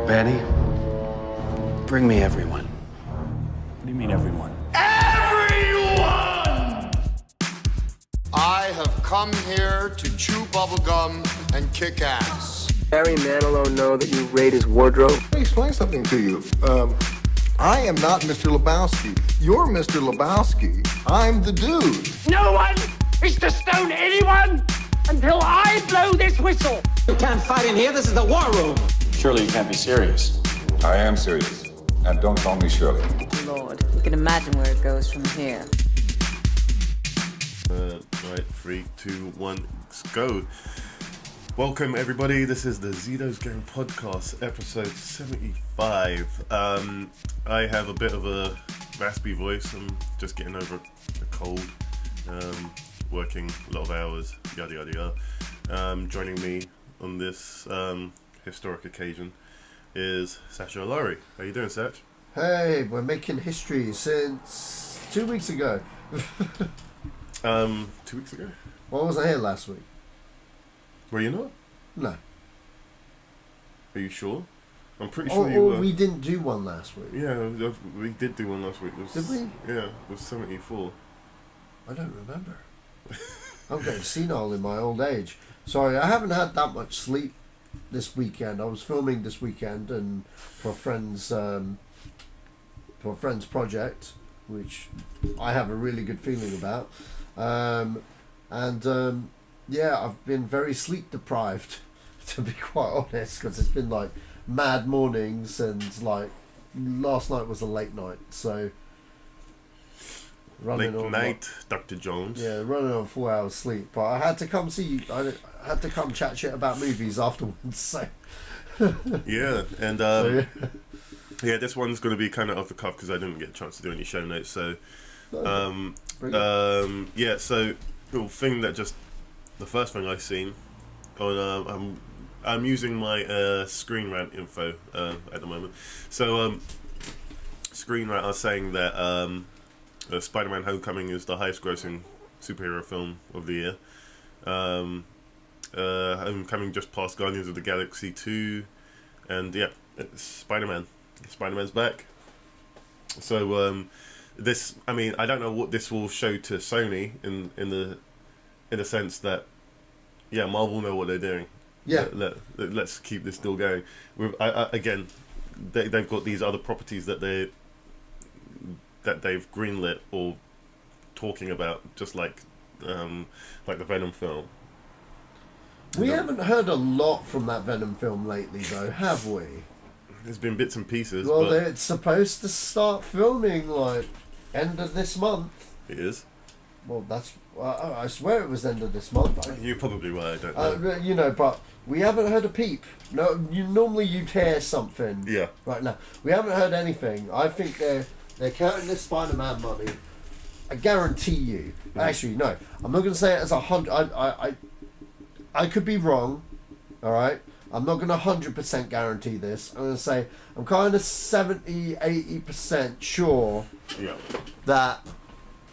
Vanny, bring me everyone. What do you mean, everyone? Everyone! I have come here to chew bubblegum and kick ass. Barry Manilow know that you raid his wardrobe? Let me explain something to you. I am not Mr. Lebowski. You're Mr. Lebowski. I'm the dude. No one is to stone anyone until I blow this whistle. You can't fight in here. This is the war room. Surely you can't be serious. I am serious. And don't call me Shirley. Lord, you can imagine where it goes from here. Right, 3, 2, 1, let's go. Welcome everybody, this is the Zedos Game Podcast, episode 75. I have a bit of a raspy voice, I'm just getting over a cold, working a lot of hours, yada yada yada. Joining me on this historic occasion is Sacha Allari. How you doing, Sach? Hey, we're making history since 2 weeks ago. 2 weeks ago? Well, I wasn't here last week. Were you not? No. Are you sure? I'm pretty sure you were. We didn't do one last week. Yeah, we did do one last week. Did we? Yeah, it was 74. I don't remember. I'm getting senile in my old age. Sorry, I haven't had that much sleep this weekend. I was filming this weekend and for a friend's project, which I have a really good feeling about. Yeah, I've been very sleep deprived, to be quite honest, because it's been like mad mornings and like last night was a late night, so late night, Dr. Jones. Yeah, running on 4 hours sleep, but I had to come see you. I had to come chat shit about movies afterwards. So yeah, and so, yeah, this one's going to be kind of off the cuff because I didn't get a chance to do any show notes. So yeah, so the thing that just the first thing I seen on I'm using my Screen Rant info at the moment. So Screen Rant are saying that Spider-Man: Homecoming is the highest grossing superhero film of the year. Homecoming just passed Guardians of the Galaxy 2, and yeah, it's Spider-Man's back. So this, I mean, I don't know what this will show to Sony in the sense that, yeah, Marvel know what they're doing. Yeah. Let's keep this still going. Again, they've got these other properties that they've greenlit or talking about, just like the Venom film. We haven't heard a lot from that Venom film lately, though, have we? There's been bits and pieces. Well, but it's supposed to start filming like end of this month. It is. Well, that's. I swear it was end of this month. You're probably right. I don't know. You know, but we haven't heard a peep. No, normally you'd hear something. Yeah. Right now, we haven't heard anything. I think they're counting this Spider-Man money. I guarantee you. Mm-hmm. Actually, no. I'm not going to say it as 100. I could be wrong. All right. I'm not going to 100% guarantee this. I'm going to say I'm kind of 70-80% sure that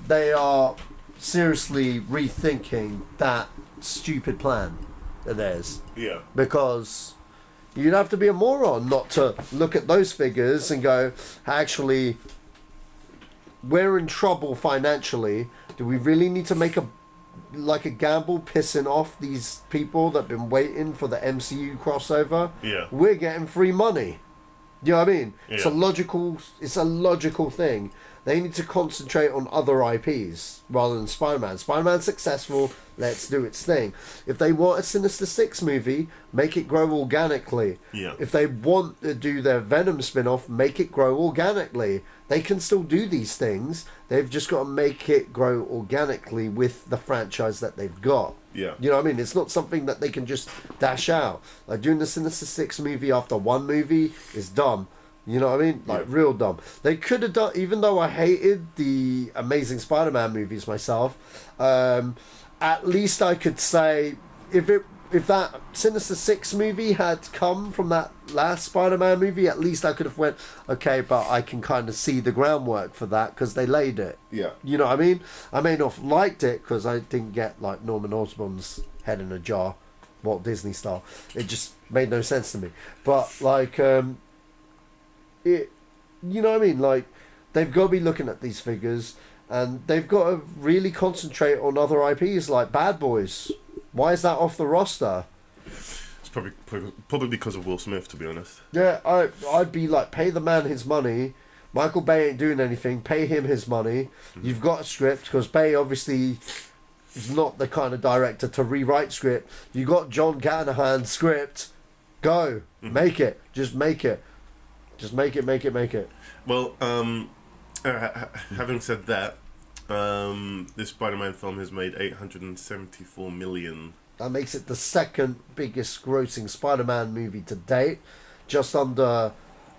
they are seriously rethinking that stupid plan of theirs. Yeah. Because you'd have to be a moron not to look at those figures and go, actually, we're in trouble financially. Do we really need to make a gamble pissing off these people that have been waiting for the MCU crossover? Yeah. We're getting free money. You know what I mean? Yeah. It's a logical thing. They need to concentrate on other IPs rather than Spider-Man. Spider-Man's successful, let's do its thing. If they want a Sinister Six movie, make it grow organically. Yeah. If they want to do their Venom spin-off, make it grow organically. They can still do these things. They've just got to make it grow organically with the franchise that they've got. Yeah. You know what I mean? It's not something that they can just dash out. Like doing the Sinister Six movie after one movie is dumb. You know what I mean? Like, real dumb. They could have done, even though I hated the Amazing Spider-Man movies myself, at least I could say, if that Sinister Six movie had come from that last Spider-Man movie, at least I could have went, okay, but I can kind of see the groundwork for that because they laid it. Yeah. You know what I mean? I may not have liked it because I didn't get, like, Norman Osborn's head in a jar, Walt Disney style. It just made no sense to me. But like, you know what I mean? Like, they've got to be looking at these figures, and they've got to really concentrate on other IPs like Bad Boys. Why is that off the roster? It's probably because of Will Smith, to be honest. Yeah, I'd be like, pay the man his money. Michael Bay ain't doing anything. Pay him his money. You've got a script, because Bay obviously is not the kind of director to rewrite script. You got John Canahan's script. Go. Make it. Just make it. Just make it. Well, having said that, this Spider-Man film has made $874 million. That makes it the second biggest grossing Spider-Man movie to date, just under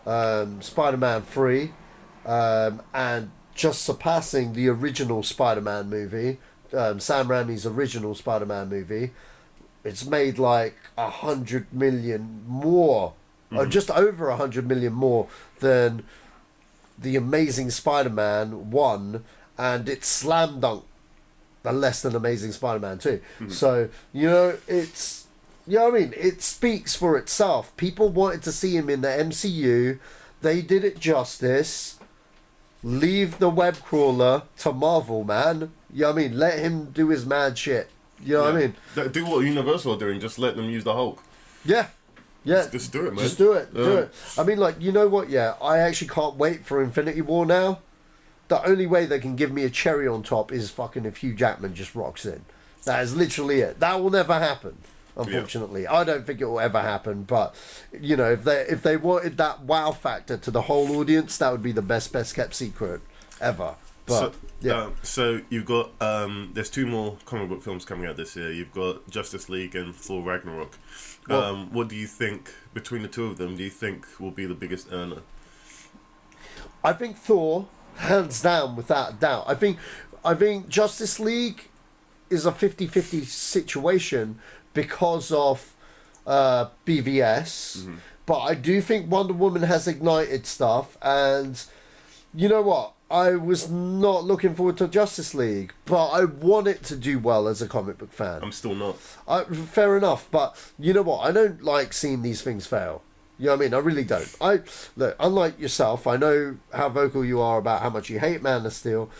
Spider-Man 3, and just surpassing the original Spider-Man movie, Sam Raimi's original Spider-Man movie. It's made like 100 million more, or just over 100 million more than The Amazing Spider-Man 1, and it's slam dunk the less than Amazing Spider-Man 2. So, you know, it's, you know what I mean? It speaks for itself. People wanted to see him in the MCU. They did it justice. Leave the web crawler to Marvel, man. You know what I mean? Let him do his mad shit. You know what I mean? Do what Universal are doing. Just let them use the Hulk. Yeah. Yeah. Just do it, man. Just do it. Do it. I mean, like, you know what? Yeah, I actually can't wait for Infinity War now. The only way they can give me a cherry on top is fucking if Hugh Jackman just rocks in. That is literally it. That will never happen, unfortunately. Yeah. I don't think it will ever happen, but, you know, if they wanted that wow factor to the whole audience, that would be the best kept secret ever. But, so you've got, there's 2 more comic book films coming out this year. You've got Justice League and Thor Ragnarok. What do you think, between the 2 of them, do you think will be the biggest earner? I think Thor, hands down, without a doubt. I think Justice League is a 50-50 situation because of BVS, but I do think Wonder Woman has ignited stuff, and you know what? I was not looking forward to Justice League, but I want it to do well as a comic book fan. I'm still not. Fair enough, but you know what? I don't like seeing these things fail. You know what I mean? I really don't. Look, unlike yourself, I know how vocal you are about how much you hate Man of Steel.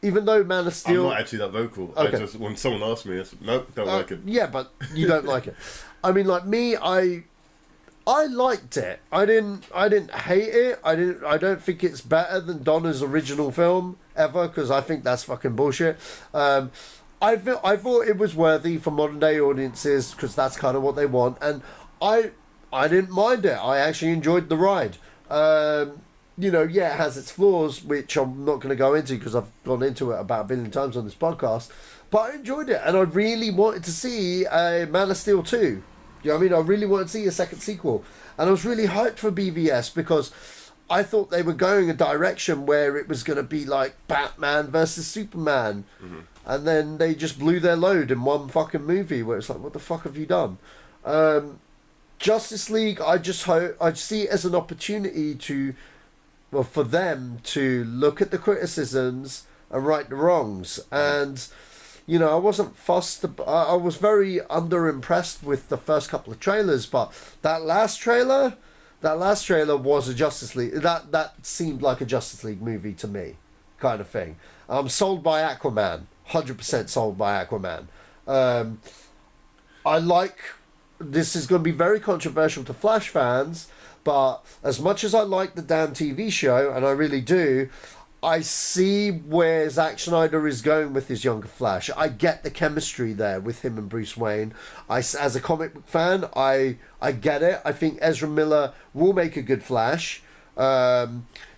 Even though Man of Steel... I'm not actually that vocal. Okay. I just, when someone asks me, nope, don't like it. Yeah, but you don't like it. I mean, like me, I liked it. I didn't hate it. I don't think it's better than Donner's original film ever, because I think that's fucking bullshit. I thought it was worthy for modern day audiences, because that's kind of what they want, and I didn't mind it. I actually enjoyed the ride. You know, yeah, it has its flaws, which I'm not going to go into because I've gone into it about 1 billion times on this podcast. But I enjoyed it, and I really wanted to see a Man of Steel 2. You know what I mean? I really wanted to see a second sequel. And I was really hyped for BVS because I thought they were going a direction where it was going to be like Batman versus Superman. And then they just blew their load in one fucking movie where it's like, what the fuck have you done? Justice League, I see it as an opportunity for them to look at the criticisms and right the wrongs. And, you know, I wasn't fussed. I was very underimpressed with the first couple of trailers, but that last trailer was a Justice League. That seemed like a Justice League movie to me, kind of thing. I'm sold by Aquaman, 100% sold by Aquaman. This is going to be very controversial to Flash fans, but as much as I like the damn TV show, and I really do, I see where Zack Snyder is going with his younger Flash. I get the chemistry there with him and Bruce Wayne. As a comic book fan, I get it. I think Ezra Miller will make a good Flash.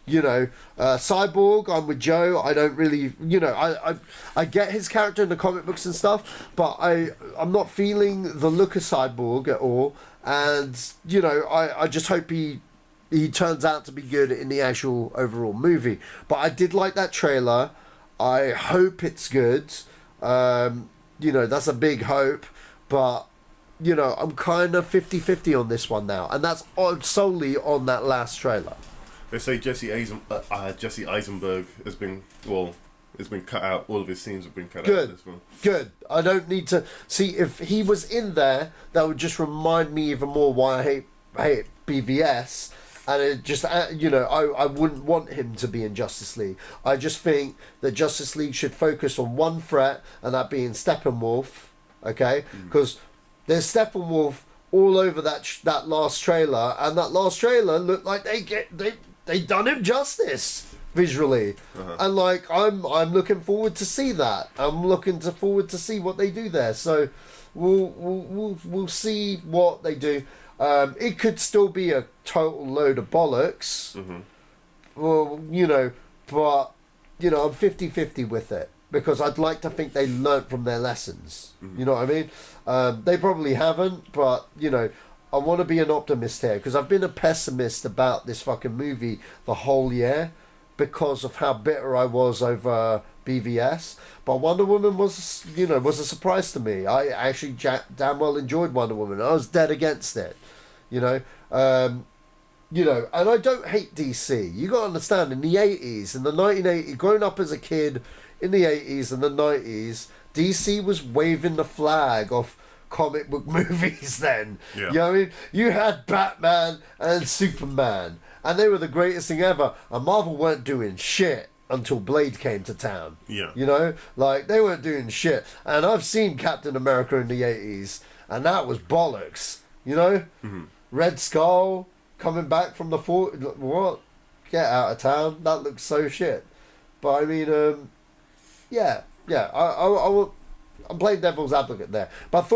You know, Cyborg, I'm with Joe. I don't really, you know, I get his character in the comic books and stuff, but I'm not feeling the look of Cyborg at all. And, you know, I just hope he turns out to be good in the actual overall movie. But I did like that trailer. I hope it's good. You know, that's a big hope. But, you know, I'm kind of 50-50 on this one now. And that's solely on that last trailer. They say Jesse Eisenberg has been, well, It's been cut out. All of his scenes have been cut out in Good. this film. Good. I don't need to see if he was in there. That would just remind me even more why I hate BVS. And it just, I wouldn't want him to be in Justice League. I just think that Justice League should focus on one threat, and that being Steppenwolf. Okay, because there's Steppenwolf all over that last trailer, and that last trailer looked like they done him justice visually, and like I'm looking forward to see that. I'm looking forward to see what they do there. So we'll see what they do. It could still be a total load of bollocks. Well, but I'm 50-50 with it, because I'd like to think they learnt from their lessons. You know what I mean? They probably haven't, but I want to be an optimist here, because I've been a pessimist about this fucking movie the whole year because of how bitter I was over BVS. But Wonder Woman was a surprise to me. I actually damn well enjoyed Wonder Woman. I was dead against it, and I don't hate DC. You got to understand, in the 80s, in the 1980s, growing up as a kid in the 80s and the 90s, DC was waving the flag of comic book movies then. Yeah. You know what I mean? You had Batman and Superman, and they were the greatest thing ever, and Marvel weren't doing shit until Blade came to town. Yeah. They weren't doing shit. And I've seen Captain America in the 80s, and that was bollocks. Red Skull coming back from the what? Get out of town. That looks so shit. But I mean, I'm playing devil's advocate there. But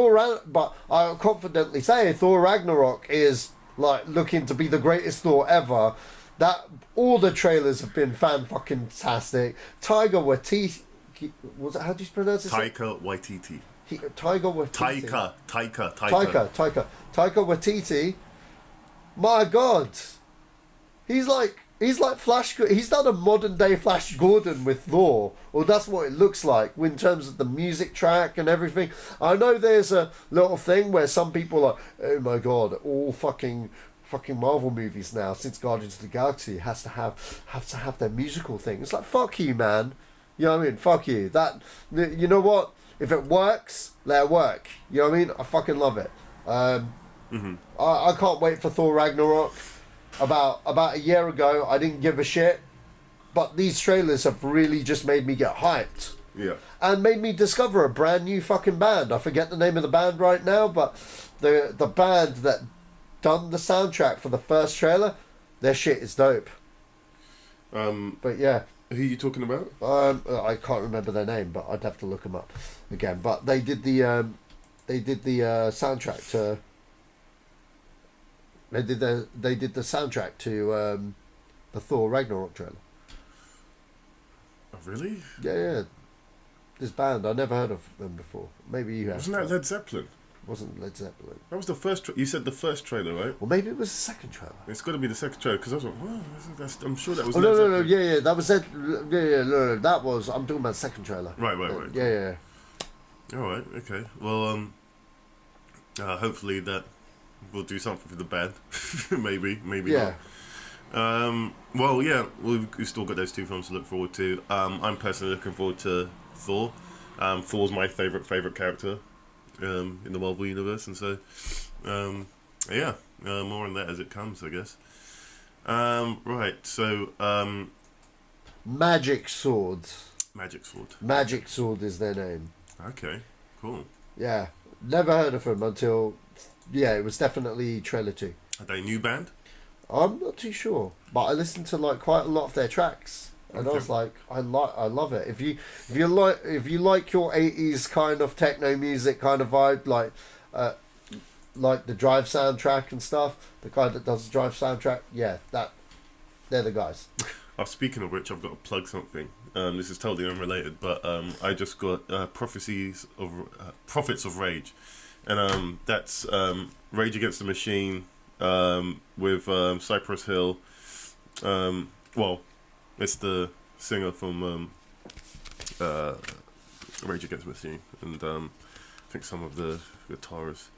I'll confidently say Thor Ragnarok is like looking to be the greatest Thor ever. That all the trailers have been fan-fucking-tastic. Taika Waititi, how do you pronounce it? Taika Waititi. Taika Waititi. Taika. Taika Waititi. My God, he's like Flash. He's done a modern day Flash Gordon with Thor, or that's what it looks like in terms of the music track and everything. I know there's a little thing where some people are, oh my God, all fucking Marvel movies now since Guardians of the Galaxy have to have their musical thing. It's like, fuck you, man. You know what I mean? Fuck you. That, you know what? If it works, let it work. You know what I mean? I fucking love it. I can't wait for Thor Ragnarok. About a year ago, I didn't give a shit, but these trailers have really just made me get hyped. Yeah. And made me discover a brand new fucking band. I forget the name of the band right now, but the band that done the soundtrack for the first trailer, their shit is dope. But yeah. Who are you talking about? I can't remember their name, but I'd have to look them up again. But they did the soundtrack to. They did the soundtrack to the Thor Ragnarok trailer. Oh, really? Yeah. This band, I never heard of them before. Maybe you have. Wasn't that Led Zeppelin? Wasn't Led Zeppelin. That was the first. You said the first trailer, right? Well, maybe it was the second trailer. It's got to be the second trailer, because I was like, "Wow, I'm sure that was." Oh, Led no, Zeppelin. yeah, that was it. Yeah, no, that was. I'm talking about the second trailer. Right. Yeah. All right. Okay. Well, hopefully that will do something for the band. maybe Yeah. not. Well, yeah, we've still got those two films to look forward to. I'm personally looking forward to Thor. Thor's my favorite character in the Marvel universe, and so more on that as it comes, I guess. Right, so Magic Sword. Magic Sword. Magic Sword is their name. Okay, cool. Yeah, never heard of them until it was definitely trailer 2. Are they a new band? I'm not too sure, but I listened to like quite a lot of their tracks, and I was like, I love it. If you like your 80s kind of techno music kind of vibe, like the Drive soundtrack and stuff, the guy that does the Drive soundtrack, they're the guys. Speaking of which, I've got to plug something. This is totally unrelated, but I just got Prophets of Rage, and that's Rage Against the Machine with Cypress Hill. Well, it's the singer from Rage Against the Machine, and I think some of the guitarists.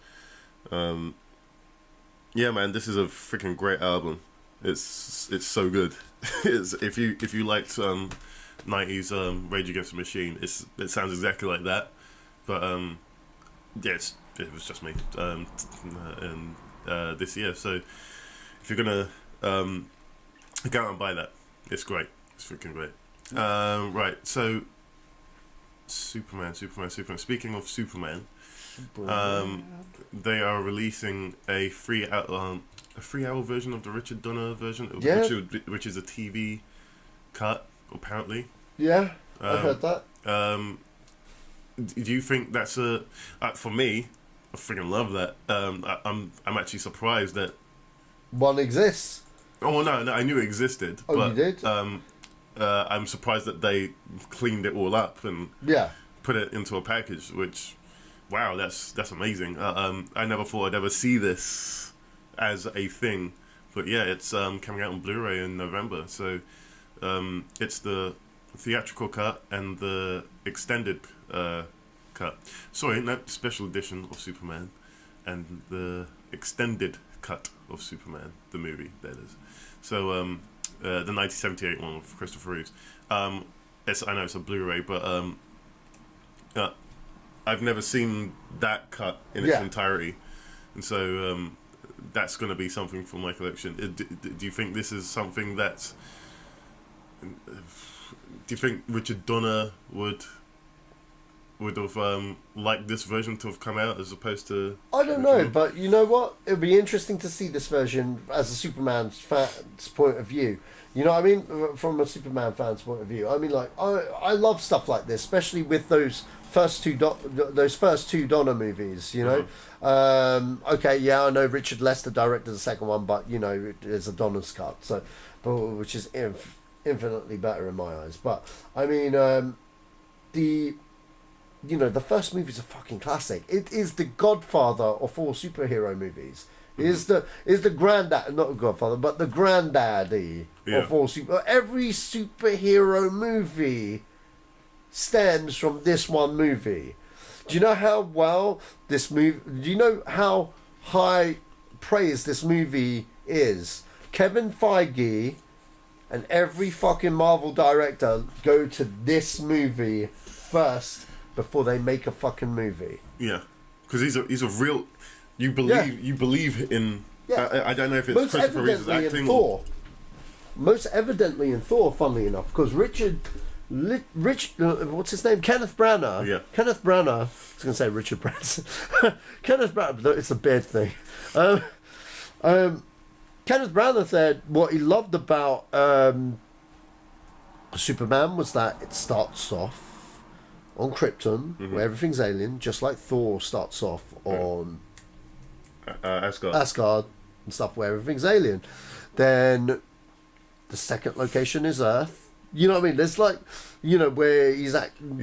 Yeah, man, this is a freaking great album. It's so good. If you liked '90s Rage Against the Machine. It sounds exactly like that, but yeah, it was just me this year. So if you're gonna go out and buy that, it's great. It's freaking great. Right, so Superman. Speaking of Superman, they are releasing a 3-hour version of the Richard Donner version, which is a TV cut, apparently. Yeah, I heard that. Do you think that's for me? I freaking love that. I'm actually surprised that one exists. Oh no, I knew it existed. Oh, but, you did? I'm surprised that they cleaned it all up and put it into a package. Which, wow, that's amazing. I never thought I'd ever see this as a thing, but yeah, it's coming out on Blu-ray in November. So it's the theatrical cut and the extended cut. Sorry, no, special edition of Superman and the extended cut of Superman, the movie, that is. So the 1978 one with Christopher Reeves. I know it's a Blu-ray, but I've never seen that cut in its entirety, and so that's going to be something for my collection. Do you think this is something that's? Do you think Richard Donner would have liked this version to have come out as opposed to? I don't know, but you know what? It would be interesting to see this version as a Superman fan's point of view. You know what I mean? From a Superman fan's point of view. I mean, like, I love stuff like this, especially with those first two Donner movies, you know? Okay, yeah, I know Richard Lester directed the second one, but, you know, it's a Donner's cut, so, which is infinitely better in my eyes. But, I mean, the first movie is a fucking classic. It is the godfather of all superhero movies. Is the granddad, not the godfather, but the granddaddy of all every superhero movie stems from this one movie. Do you know how well this movie? Do you know how high praise this movie is? Kevin Feige and every fucking Marvel director go to this movie first before they make a fucking movie. Yeah, because he's a real. You believe in. Yeah. I don't know if it's most Christopher Reeve's acting. Most evidently in Thor, funnily enough, because what's his name? Kenneth Branagh. Yeah. Kenneth Branagh. I was going to say Richard Branson. Kenneth Branagh, but it's a beard thing. Kenneth Branagh said what he loved about Superman was that it starts off on Krypton, where everything's alien, just like Thor starts off on Asgard and stuff, where everything's alien. Then the second location is Earth. You know what I mean? There's like, you know, where he's taken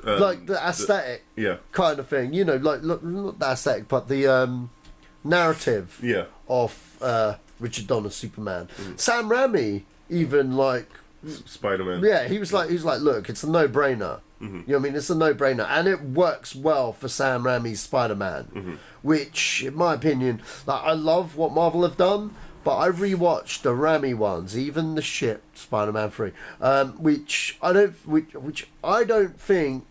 like the aesthetic kind of thing. You know, like not the aesthetic, but the narrative of Richard Donner's Superman. Sam Raimi even like Spider-Man. Yeah, he was like, look, it's a no-brainer. You know what I mean? It's a no-brainer, and it works well for Sam Raimi's Spider-Man, which, in my opinion, like, I love what Marvel have done, but I rewatched the Raimi ones, even the shit Spider-Man 3, which I don't think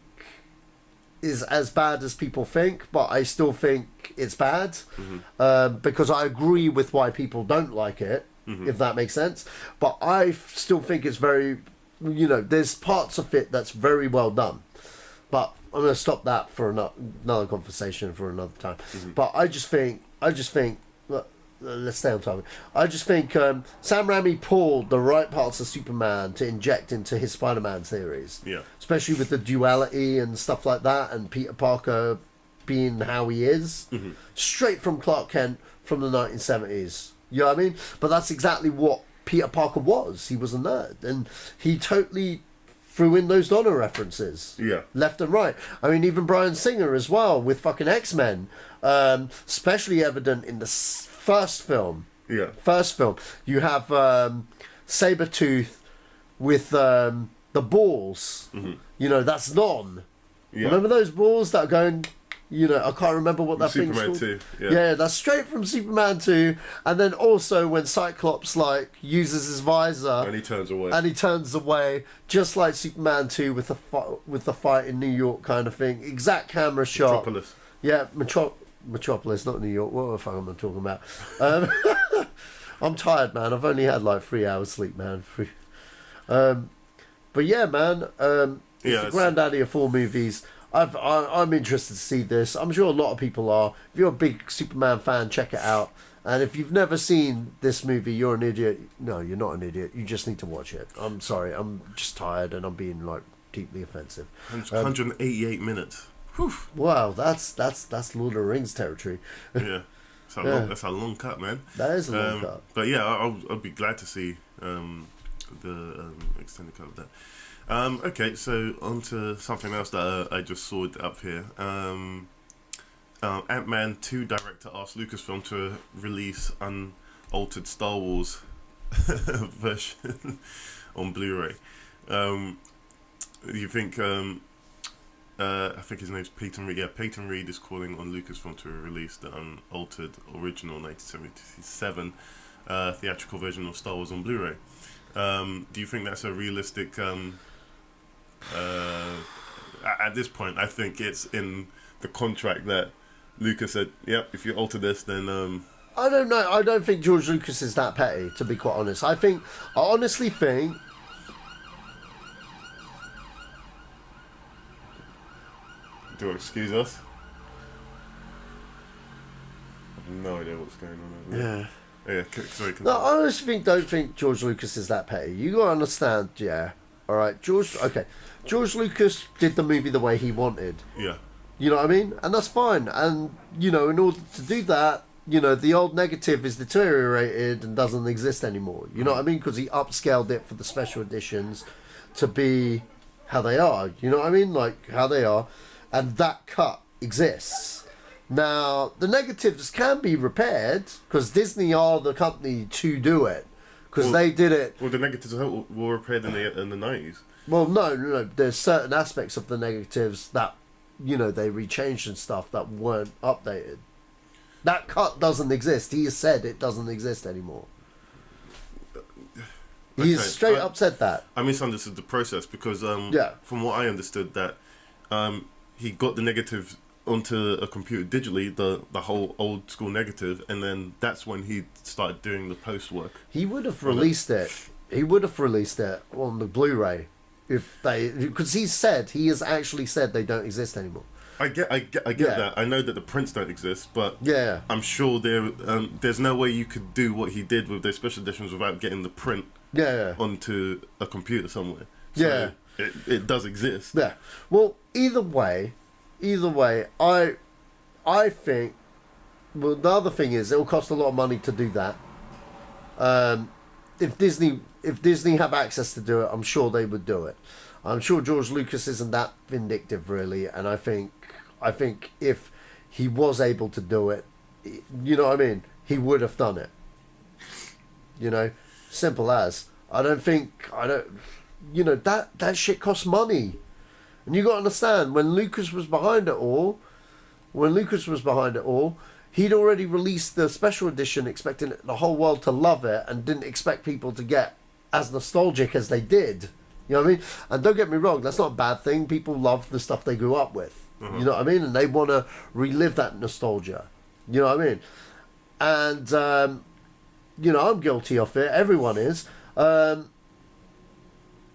is as bad as people think, but I still think it's bad, because I agree with why people don't like it, if that makes sense. But I still think it's very, you know, there's parts of it that's very well done. But I'm going to stop that for another conversation for another time. But I just think, let's stay on topic. I just think Sam Raimi pulled the right parts of Superman to inject into his Spider-Man series. Yeah. Especially with the duality and stuff like that, and Peter Parker being how he is. Straight from Clark Kent from the 1970s. You know what I mean? But that's exactly what Peter Parker was. He was a nerd. And he totally threw in those Donner references. Yeah. Left and right. I mean, even Bryan Singer as well with fucking X-Men. Especially evident in the first film. Yeah. First film. You have Sabretooth with the balls. You know, that's Non. Yeah. Remember those balls that are going You know, I can't remember what that thing's Superman called. 2, yeah. Yeah, that's straight from Superman 2. And then also when Cyclops, like, uses his visor... And he turns away. And he turns away, just like Superman 2 with the fight in New York kind of thing. Exact camera shot. Metropolis. Yeah, Metropolis, not New York. What the fuck am I talking about? I'm tired, man. I've only had like 3 hours sleep, man. But yeah, man. It's the granddaddy of 4 movies. I'm interested to see this. I'm sure a lot of people are. If you're a big Superman fan, check it out. And if you've never seen this movie, you're an idiot. No, you're not an idiot. You just need to watch it. I'm sorry. I'm just tired and I'm being like deeply offensive. 188 minutes. Whew. Wow, that's Lord of the Rings territory. Yeah. That's a long cut, man. That is a long cut. But yeah, I'll be glad to see the extended cut of that. Okay, so on to something else that I just saw up here. Ant-Man 2 director asked Lucasfilm to release unaltered Star Wars version on Blu-ray. You think... I think his name's Peyton Reed. Yeah, Peyton Reed is calling on Lucasfilm to release the unaltered original 1977 theatrical version of Star Wars on Blu-ray. Do you think that's a realistic... at this point, I think it's in the contract that Lucas said, yep, if you alter this, then... I don't know. I don't think George Lucas is that petty, to be quite honest. I honestly think... Do you excuse us? I have no idea what's going on over there. Yeah, sorry. No, I honestly don't think George Lucas is that petty. You gotta understand, yeah. Alright, George Lucas did the movie the way he wanted. Yeah. You know what I mean? And that's fine. And, you know, in order to do that, you know, the old negative is deteriorated and doesn't exist anymore. You know what I mean? Because he upscaled it for the special editions to be how they are. You know what I mean? Like, how they are. And that cut exists. Now, the negatives can be repaired because Disney are the company to do it. Because they did it... Well, the negatives were repaired in the 90s. Well, no. There's certain aspects of the negatives that, you know, they rechanged and stuff that weren't updated. That cut doesn't exist. He has said it doesn't exist anymore. He's straight up said that. I misunderstood the process because from what I understood that he got the negative onto a computer digitally, the whole old school negative, and then that's when he started doing the post work. He would have released it. He would have released it on the Blu-ray because he has actually said they don't exist anymore. I get that. I know that the prints don't exist, but yeah, I'm sure there's no way you could do what he did with those special editions without getting the print onto a computer somewhere. So it does exist. Yeah. Well, either way, I think. Well, the other thing is, it'll cost a lot of money to do that. If Disney have access to do it, I'm sure they would do it. I'm sure George Lucas isn't that vindictive, really, and I think if he was able to do it, you know what I mean, he would have done it. You know, simple as. You know, that shit costs money. And you got to understand, when Lucas was behind it all, he'd already released the special edition expecting the whole world to love it and didn't expect people to get as nostalgic as they did. You know what I mean? And don't get me wrong, that's not a bad thing. People love the stuff they grew up with. You know what I mean? And they want to relive that nostalgia. You know what I mean? And, you know, I'm guilty of it. Everyone is. But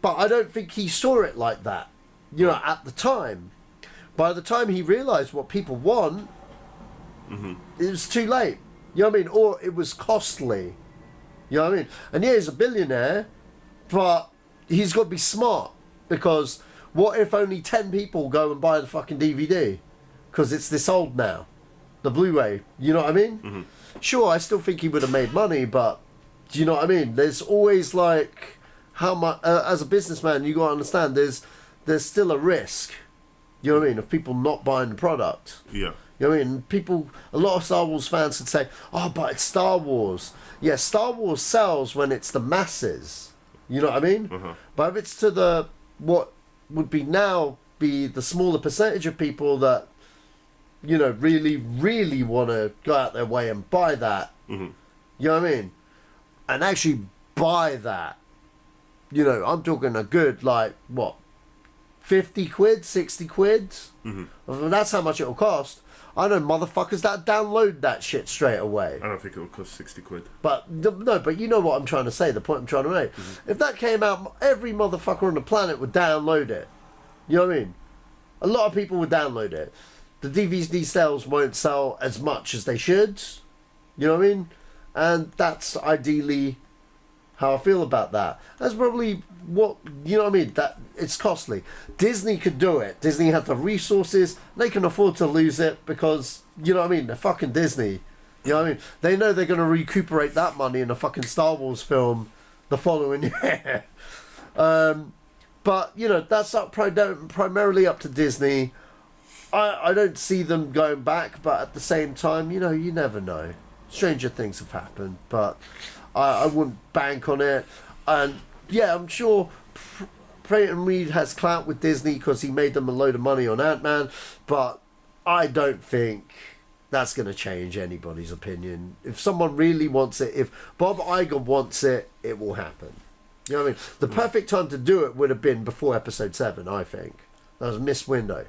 I don't think he saw it like that, you know, at the time. By the time he realised what people want, it was too late. You know what I mean? Or it was costly. You know what I mean? And yeah, he's a billionaire, but he's got to be smart. Because what if only 10 people go and buy the fucking DVD? Because it's this old now. The Blu-ray. You know what I mean? Sure, I still think he would have made money, but do you know what I mean? There's always like... How much as a businessman you got to understand there's still a risk, you know what I mean, of people not buying the product. Yeah. You know what I mean? A lot of Star Wars fans would say, oh, but it's Star Wars. Yeah, Star Wars sells when it's the masses. You know what I mean? But if it's to what would be the smaller percentage of people that you know, really want to go out their way and buy that, you know what I mean? And actually buy that, you know, I'm talking a good, like, what, 50 quid, 60 quid? That's how much it'll cost. I know motherfuckers that download that shit straight away. I don't think it'll cost 60 quid. But, no, but you know what I'm trying to say, the point I'm trying to make. If that came out, every motherfucker on the planet would download it. You know what I mean? A lot of people would download it. The DVD sales won't sell as much as they should. You know what I mean? And that's ideally how I feel about that. That's probably what, you know what I mean? That it's costly. Disney could do it. Disney has the resources. They can afford to lose it because, you know what I mean? They're fucking Disney. You know what I mean? They know they're going to recuperate that money in a fucking Star Wars film the following year. But, you know, that's up primarily up to Disney. I don't see them going back, but at the same time, you know, you never know. Stranger things have happened, but I wouldn't bank on it. And, yeah, I'm sure Peyton Reed has clout with Disney because he made them a load of money on Ant-Man, but I don't think that's going to change anybody's opinion. If someone really wants it, if Bob Iger wants it, it will happen. You know what I mean? The perfect time to do it would have been before episode 7, I think. That was a missed window.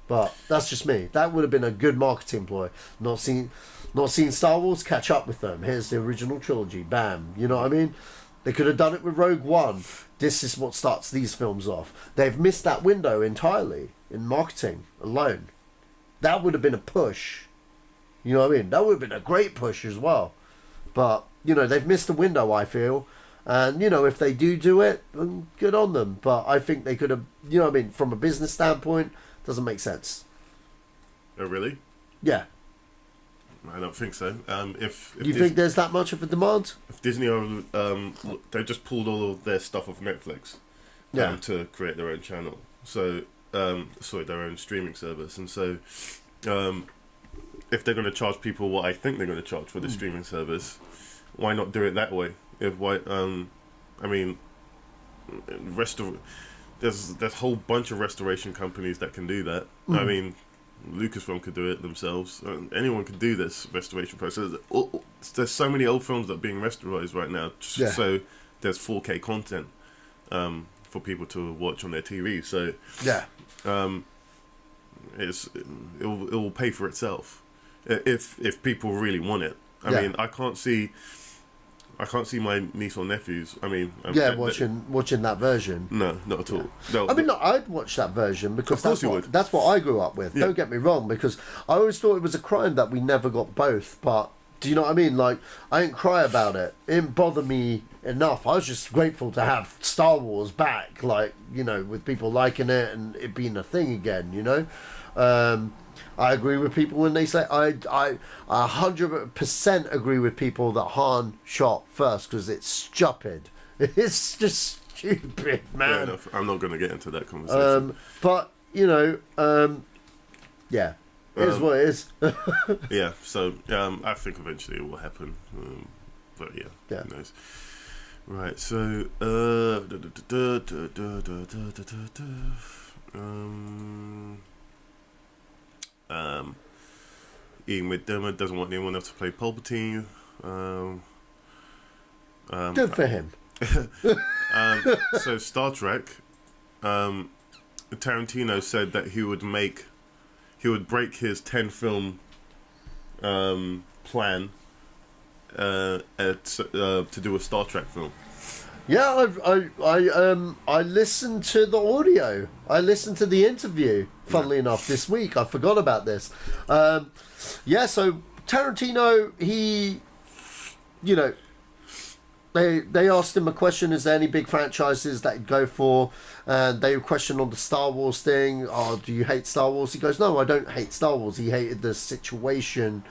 But that's just me. That would have been a good marketing ploy. Not seen Star Wars, catch up with them. Here's the original trilogy. Bam. You know what I mean? They could have done it with Rogue One. This is what starts these films off. They've missed that window entirely in marketing alone. That would have been a push. You know what I mean? That would have been a great push as well. But, you know, they've missed the window, I feel. And, you know, if they do it, then good on them. But I think they could have, you know what I mean, from a business standpoint, doesn't make sense. Oh, really? Yeah. I don't think so. If you think there's that much of a demand? If Disney are, they just pulled all of their stuff off Netflix, to create their own channel. So, their own streaming service. And so, if they're going to charge people what I think they're going to charge for the streaming service, why not do it that way? There's a whole bunch of restoration companies that can do that. I mean, Lucasfilm could do it themselves. Anyone could do this restoration process. There's so many old films that are being restored right now. So there's 4K content for people to watch on their TV. So it will pay for itself if people really want it. I mean, I can't see my niece or nephews. I mean, watching that version. No, not at all. No, I mean, look, I'd watch that version because would. That's what I grew up with. Yeah. Don't get me wrong, because I always thought it was a crime that we never got both. But do you know what I mean? Like, I didn't cry about it. It didn't bother me enough. I was just grateful to have Star Wars back, like, you know, with people liking it and it being a thing again. You know. I agree with people when they say I 100% agree with people that Han shot first because it's stupid. It's just stupid, man. Fair enough. I'm not going to get into that conversation. But you know, yeah, it is what it is. Yeah. So I think eventually it will happen. But yeah, who knows? Right. So Ian McDermott doesn't want anyone else to play Palpatine. Good for him. So Star Trek, Tarantino said that he would break his 10-film plan to do a Star Trek film. Yeah, I listened to the audio. I listened to the interview. Funnily enough, this week I forgot about this. So Tarantino, he, you know, they asked him a question: is there any big franchises that he'd go for? And they questioned on the Star Wars thing. Oh, do you hate Star Wars? He goes, no, I don't hate Star Wars. He hated the situation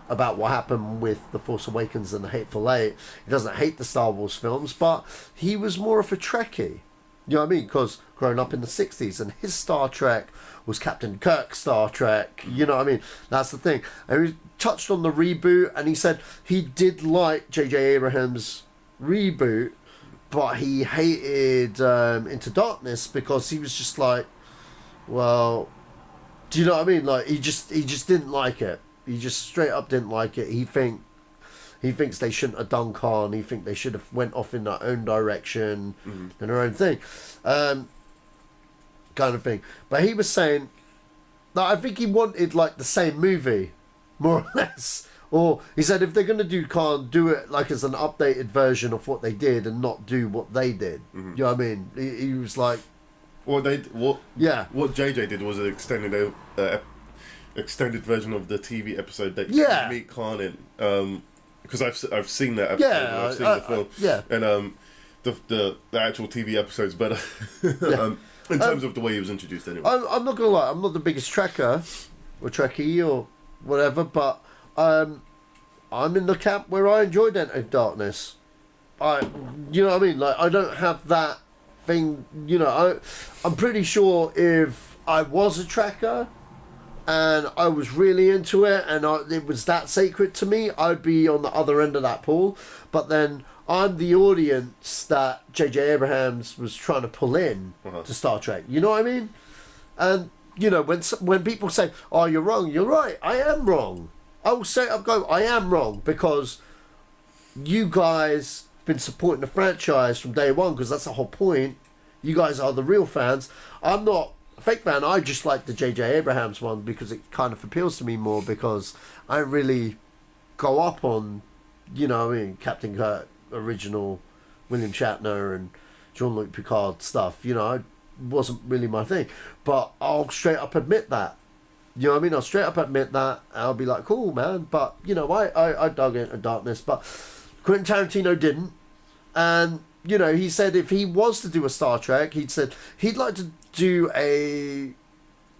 about what happened with The Force Awakens and The Hateful Eight. He doesn't hate the Star Wars films, but he was more of a Trekkie. You know what I mean? Because growing up in the 60s, and his Star Trek was Captain Kirk's Star Trek. You know what I mean? That's the thing. And he touched on the reboot, and he said he did like J.J. Abrams' reboot, but he hated Into Darkness because he was just like, well, Do you know what I mean? Like he just didn't like it. He just straight up didn't like it. He thinks they shouldn't have done Khan. He thinks they should have went off in their own direction and their own thing, kind of thing. But he was saying that I think he wanted like the same movie, more or less. Or he said if they're gonna do Khan, do it like as an updated version of what they did and not do what they did. You know what I mean? He was like, What JJ did was an extended version of the TV episode that you meet Khan in. Because I've seen that episode. And I've seen the film. And the actual TV episode's better. In terms of the way he was introduced, anyway. I'm not gonna lie. I'm not the biggest Trekker or Trekkie or whatever, but I'm in the camp where I enjoyed Enter Darkness. You know what I mean? Like I don't have that thing. You know, I'm pretty sure if I was a Trekker and I was really into it and it was that sacred to me, I'd be on the other end of that pool. But then I'm the audience that J.J. Abrams was trying to pull in to Star Trek. You know what I mean? And you know when people say, "Oh, you're wrong," you're right. I am wrong. I will say, I am wrong because you guys have been supporting the franchise from day one because that's the whole point. You guys are the real fans. I'm not a fake fan. I just like the J.J. Abrams one because it kind of appeals to me more because I really go up on, you know, I mean, Captain Kirk, original William Shatner and Jean-Luc Picard stuff. You know, it wasn't really my thing. But I'll straight up admit that. You know what I mean? I'll straight up admit that. I'll be like, cool, man. But, you know, I dug Into Darkness. But Quentin Tarantino didn't. And, you know, he said if he was to do a Star Trek, he'd said he'd like to do a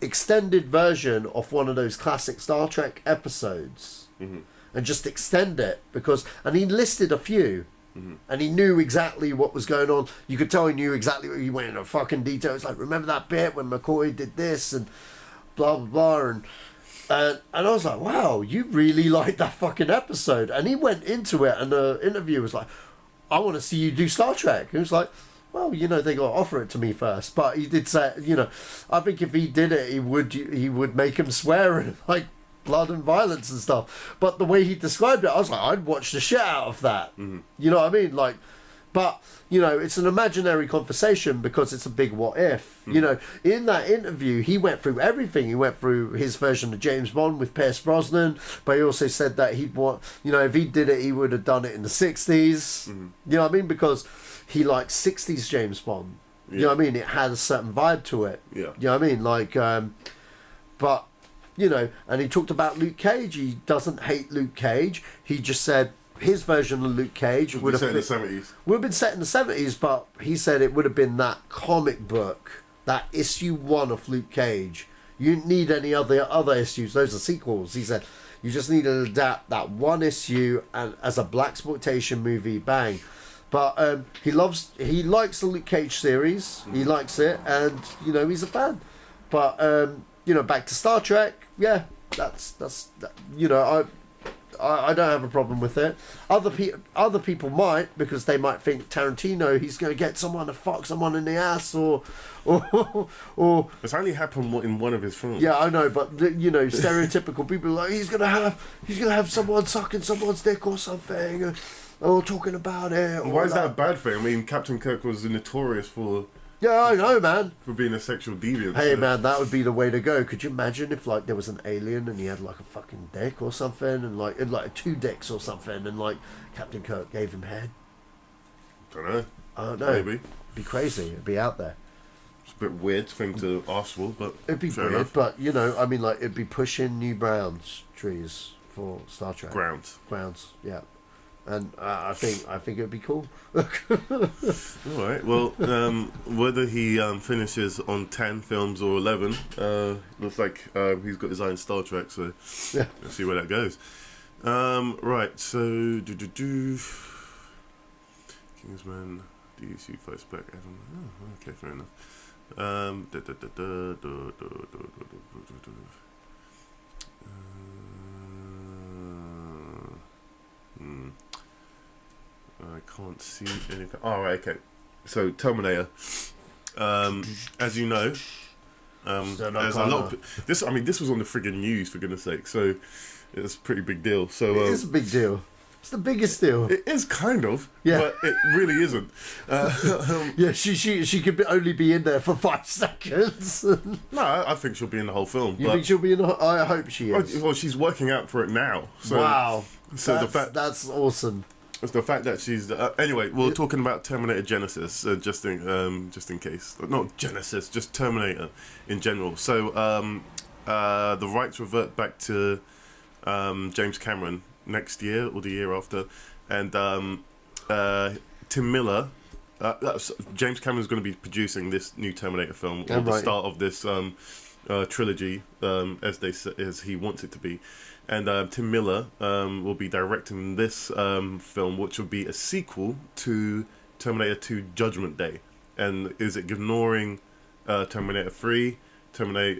extended version of one of those classic Star Trek episodes. And just extend it. And he listed a few. And he knew exactly what was going on. You could tell he knew exactly what he went into fucking detail. It's like, remember that bit when McCoy did this and blah blah blah, and I was like, wow, you really like that fucking episode. And he went into it, and the interview was like, I want to see you do Star Trek. And he was like, well, you know, they got to offer it to me first. But he did say, you know, I think if he did it, he would make him swear and like blood and violence and stuff. But the way he described it, I was like, I'd watch the shit out of that. You know what I mean? Like, but you know, it's an imaginary conversation because it's a big what if. You know, in that interview, he went through everything. He went through his version of James Bond with Pierce Brosnan, but he also said that he'd want, you know, if he did it, he would have done it in the 60s. You know what I mean? Because he likes 60s James Bond. You know what I mean? It had a certain vibe to it. You know what I mean? Like, but, you know, and he talked about Luke Cage. He doesn't hate Luke Cage. He just said his version of Luke Cage would have been set in the 70s. Would have been set in the 70s, but he said it would have been that comic book, that issue 1 of Luke Cage. You didn't need any other issues. Those are sequels. He said you just need to adapt that one issue and as a blaxploitation movie, bang. But he likes the Luke Cage series. He likes it, and you know, he's a fan. But you know, back to Star Trek. Yeah, that's you know, I don't have a problem with it. Other people might, because they might think Tarantino, he's going to get someone to fuck someone in the ass or it's only happened in one of his films. Yeah, I know, but you know, stereotypical people are like, he's gonna have someone sucking someone's dick or something, or talking about it. Why is that a bad thing? I mean, Captain Kirk was notorious for. Yeah, I know, man. For being a sexual deviant. Hey, man, that would be the way to go. Could you imagine if, like, there was an alien and he had, like, a fucking dick or something, and, like 2 dicks or something, and, like, Captain Kirk gave him head? Don't know. I don't know. Maybe. It'd be crazy. It'd be out there. It's a bit weird thing to ask for, but it'd be weird, enough. But, you know, I mean, like, it'd be pushing new grounds, trees for Star Trek. Grounds, yeah. And I think it'd be cool. All right. Well, whether he finishes on 10 films or 11, looks like he's got his own Star Trek. So yeah, let's see where that goes. Right. So Kingsman, DC Fights Back. Oh, okay, fair enough. I can't see anything. Oh, right, okay. So, Terminator. As you know, There's a lot. This was on the friggin' news, for goodness sake. So it's a pretty big deal. So it is a big deal. It's the biggest deal. It is kind of, yeah, but it really isn't. Yeah, she could only be in there for 5 seconds. No, I think she'll be in the whole film. You think she'll be in the whole... I hope she is. Well, she's working out for it now. So, wow. So that's awesome. It's the fact that she's... anyway, we're talking about Terminator Genesis, just in case. Not Genesis, just Terminator in general. So the rights revert back to James Cameron next year or the year after, and Tim Miller, James Cameron's going to be producing this new Terminator film, or the start of this trilogy, as he wants it to be, and Tim Miller will be directing this film, which will be a sequel to Terminator 2: Judgment Day, and is ignoring Terminator 3, Terminator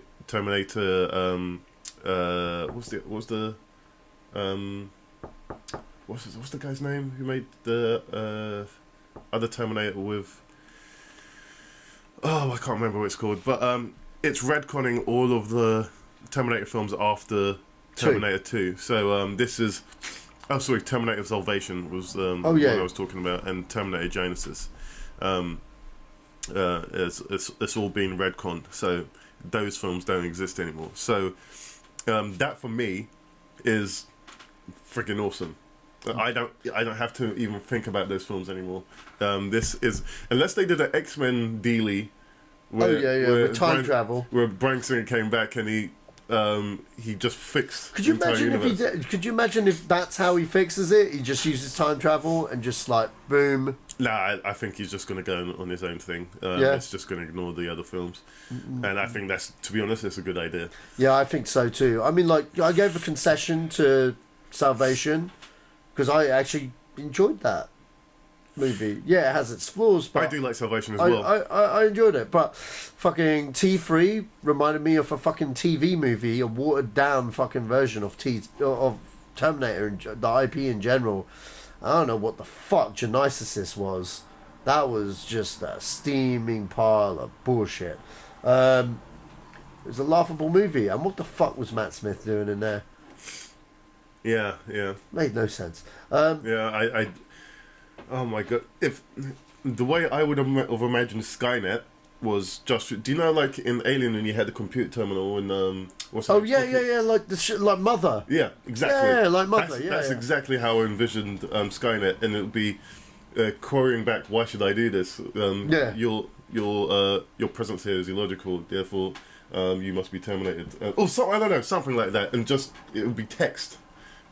what's the guy's name who made the other Terminator with... I can't remember what it's called, but it's retconning all of the Terminator films after Terminator 2. So this is... Terminator Salvation was what I was talking about, and Terminator Genesis. It's all been retconned, so those films don't exist anymore. So that for me is freaking awesome. I don't have to even think about those films anymore. This is, unless they did an X-Men dealy with time travel, where Bryan Singer came back and he just fixed. Could you imagine if he did? Could you imagine if that's how he fixes it? He just uses time travel and just like boom. Nah, I think he's just going to go on his own thing. It's just going to ignore the other films, and I think that's, to be honest, it's a good idea. Yeah, I think so too. I mean, like, I gave a concession to Salvation because I actually enjoyed that movie. Yeah, it has its flaws, but I do like Salvation as well. I enjoyed it, but fucking T3 reminded me of a fucking TV movie, a watered down fucking version of Terminator and the IP in general. I don't know what the fuck Genesis was. That was just a steaming pile of bullshit. It was a laughable movie, and what the fuck was Matt Smith doing in there? Yeah. Made no sense. I oh my god! If the way I would have imagined Skynet was just, do you know, like in Alien, when you had the computer terminal and what's that? Like the shit, like Mother. Yeah, exactly. Yeah, like Mother. That's exactly how I envisioned Skynet, and it would be querying back, why should I do this? Your presence here is illogical, therefore you must be terminated. I don't know, something like that, and just it would be text.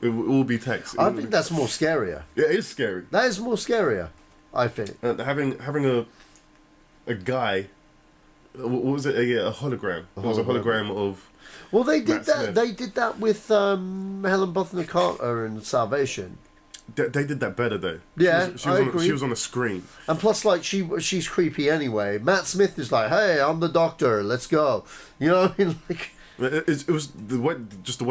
It would all be text. I think that's more scarier. Yeah, it is scary. That is more scarier, I think. Having a guy, what was it? A hologram. It was a hologram of. Well, they did Matt that. Smith. They did that with Helen Bonham Carter in Salvation. They did that better though. Yeah, I agree. She was on a screen. And plus, like, she's creepy anyway. Matt Smith is like, "Hey, I'm the doctor. Let's go." You know what I mean? Like, it was the way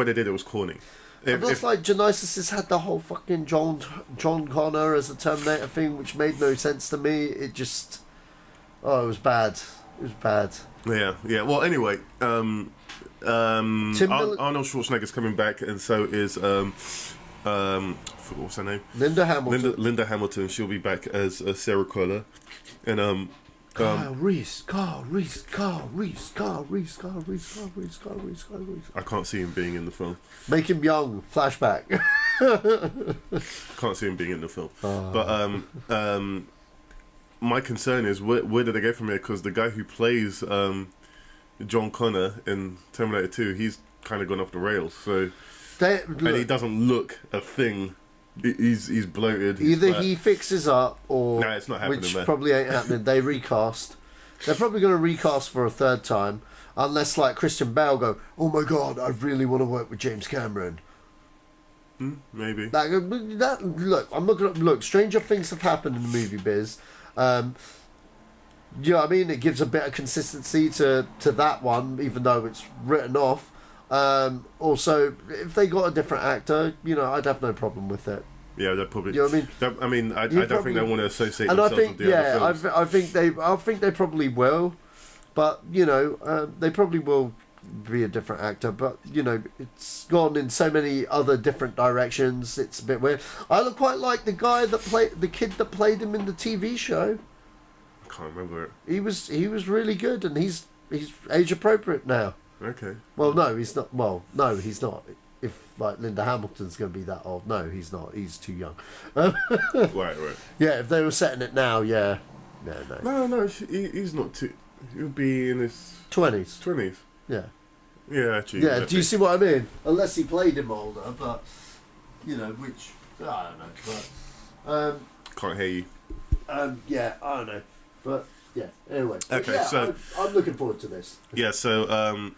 they did it was corny. And plus, like, Genesis had the whole fucking John Connor as a Terminator thing, which made no sense to me. It just, it was bad. It was bad. Yeah. Well, anyway, Arnold Schwarzenegger's coming back, and so is what's her name? Linda Hamilton. Linda Hamilton. She'll be back as Sarah Connor, and Carl Reese. I can't see him being in the film. Make him young. Flashback. Can't see him being in the film. But my concern is where did they go from here? Because the guy who plays John Connor in Terminator 2, he's kind of gone off the rails. So and he doesn't look a thing. He's bloated. Either he fixes up, or no, it's not happening. Which man. Probably ain't happening. They recast. They're probably going to recast for a third time, unless like Christian Bale go, "Oh my god, I really want to work with James Cameron." Maybe. Look, I'm not gonna look. Stranger things have happened in the movie biz. You know what I mean? It gives a bit of consistency to that one, even though it's written off. Also, if they got a different actor, you know, I'd have no problem with it. Yeah, they're probably. You know what I mean? I don't think they want to associate themselves with the other films. I think they probably will, But, you know, they probably will be a different actor, but, you know, it's gone in so many other different directions. It's a bit weird. I look quite like the guy that played, the kid that played him in the TV show. I can't remember it. He was really good, and he's age appropriate now. Okay. Well, no, he's not. Well, no, he's not. If like Linda Hamilton's going to be that old, no, he's not. He's too young. Right. Yeah, if they were setting it now, yeah, no. No, he's not too. He'll be in his 20s. Yeah. Yeah, actually. Yeah. Do you see what I mean? Unless he played him older, but you know, which I don't know. But can't hear you. Yeah, I don't know, but yeah. Anyway. Okay, yeah, so I'm looking forward to this. Yeah, so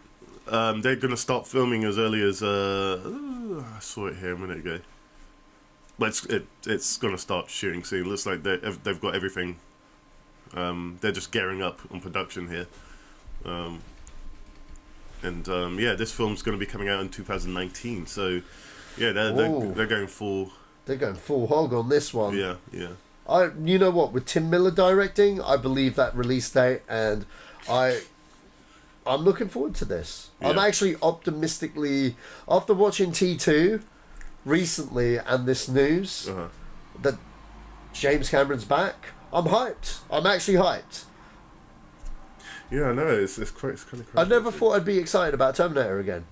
they're gonna start filming as early as I saw it here a minute ago. But it's gonna start shooting soon. Looks like they've got everything. They're just gearing up on production here. Yeah, this film's going to be coming out in 2019. So, yeah, they're going full. They're going full hog on this one. Yeah. You know what? With Tim Miller directing, I believe that release date, and I'm looking forward to this. Yeah. I'm actually optimistically, after watching T2 recently and this news that James Cameron's back. I'm hyped. I'm actually hyped. Yeah, I know. It's kind of crazy. I never thought I'd be excited about Terminator again.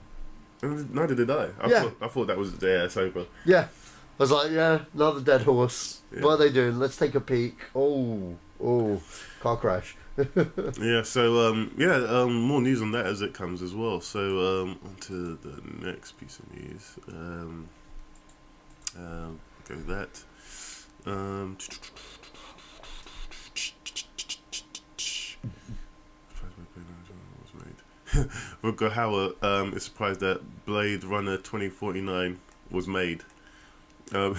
Neither did I. I thought that was it's over. Yeah. I was like, yeah, another dead horse. Yeah. What are they doing? Let's take a peek. Oh, car crash. Yeah, so, more news on that as it comes as well. So, on to the next piece of news. Go with that. Rutger Hauer is surprised that Blade Runner 2049 was made. What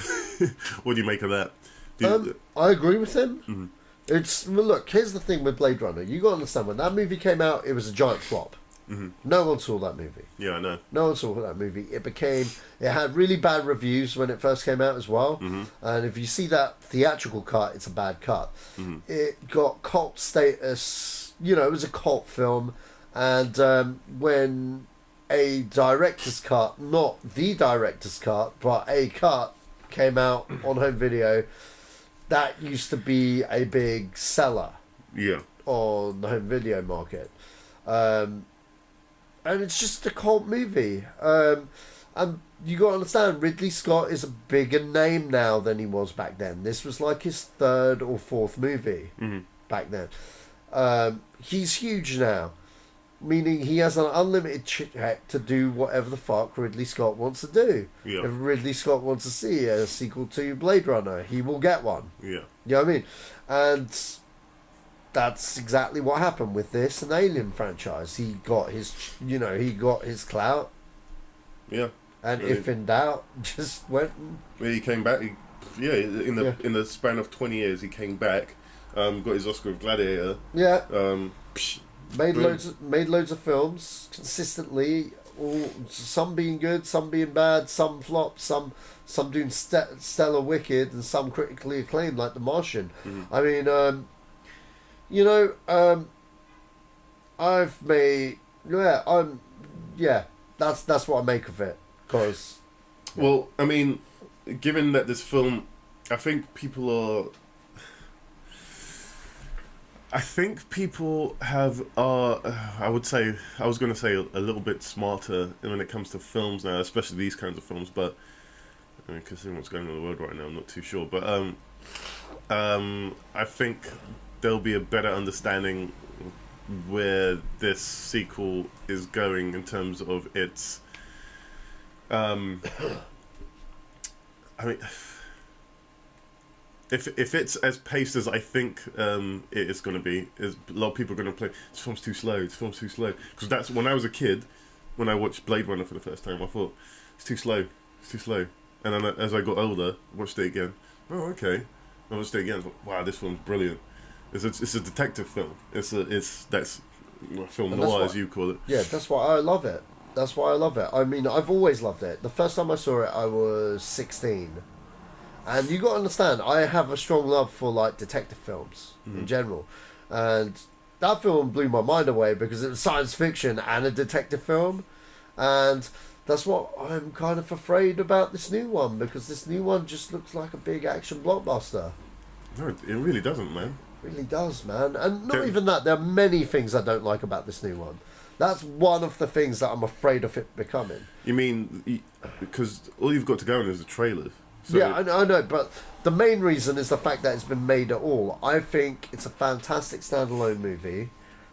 do you make of that? I agree with him. Mm-hmm. Look, here's the thing with Blade Runner. You got to understand, when that movie came out, it was a giant flop. Mm-hmm. No one saw that movie. Yeah, I know. No one saw that movie. It had really bad reviews when it first came out as well. Mm-hmm. And if you see that theatrical cut, it's a bad cut. Mm-hmm. It got cult status. You know, it was a cult film. And when a director's cut, not the director's cut, but a cut came out on home video, that used to be a big seller. Yeah. On the home video market. And it's just a cult movie. And you got to understand, Ridley Scott is a bigger name now than he was back then. This was like his third or fourth movie back then. He's huge now. Meaning he has an unlimited check to do whatever the fuck Ridley Scott wants to do. Yeah. If Ridley Scott wants to see a sequel to Blade Runner, he will get one. Yeah. You know what I mean? And that's exactly what happened with this and Alien franchise. He got his clout. Yeah. And if in doubt, just went. He came back. In the span of 20 years, he came back. Got his Oscar with Gladiator. Yeah. Made Boom. loads of films consistently. Some being good, some being bad, some flop, some doing stellar, wicked, and some critically acclaimed, like The Martian. Mm-hmm. I mean, I've made that's what I make of it. Cause well, I mean, given that this film, I think people are I was going to say a little bit smarter when it comes to films now, especially these kinds of films, but I mean, considering what's going on in the world right now, I'm not too sure, but I think there'll be a better understanding where this sequel is going in terms of its I mean, if it's as paced as I think it is going to be, a lot of people are going to play, this film's too slow, because that's when I was a kid, when I watched Blade Runner for the first time, I thought it's too slow, and then as I got older, watched it again, oh okay, I watched it again, I thought, wow, this film's brilliant. It's a detective film. That's film noir, as you call it. Yeah, that's why I love it. I mean, I've always loved it. The first time I saw it, I was 16. And you got to understand, I have a strong love for like detective films in general. And that film blew my mind away because it was science fiction and a detective film, and that's what I'm kind of afraid about this new one, because this new one just looks like a big action blockbuster. No, it really doesn't, man. It really does, man. And not even that. There are many things I don't like about this new one. That's one of the things that I'm afraid of it becoming. You mean because all you've got to go on is the trailers? So yeah, I know, but the main reason is the fact that it's been made at all. I think it's a fantastic standalone movie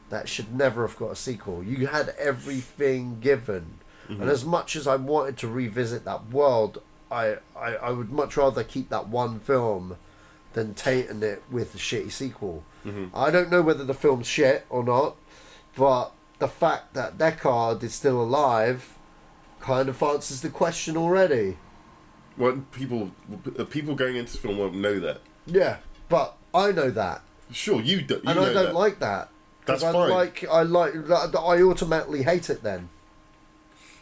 that should never have got a sequel. You had everything given. Mm-hmm. And as much as I wanted to revisit that world, I would much rather keep that one film than tainting it with a shitty sequel. Mm-hmm. I don't know whether the film's shit or not, but the fact that Deckard is still alive kind of answers the question already. Well, people going into this film won't know that. Yeah, but I know that. Sure, you do. And I don't like that. That's fine. I automatically hate it then.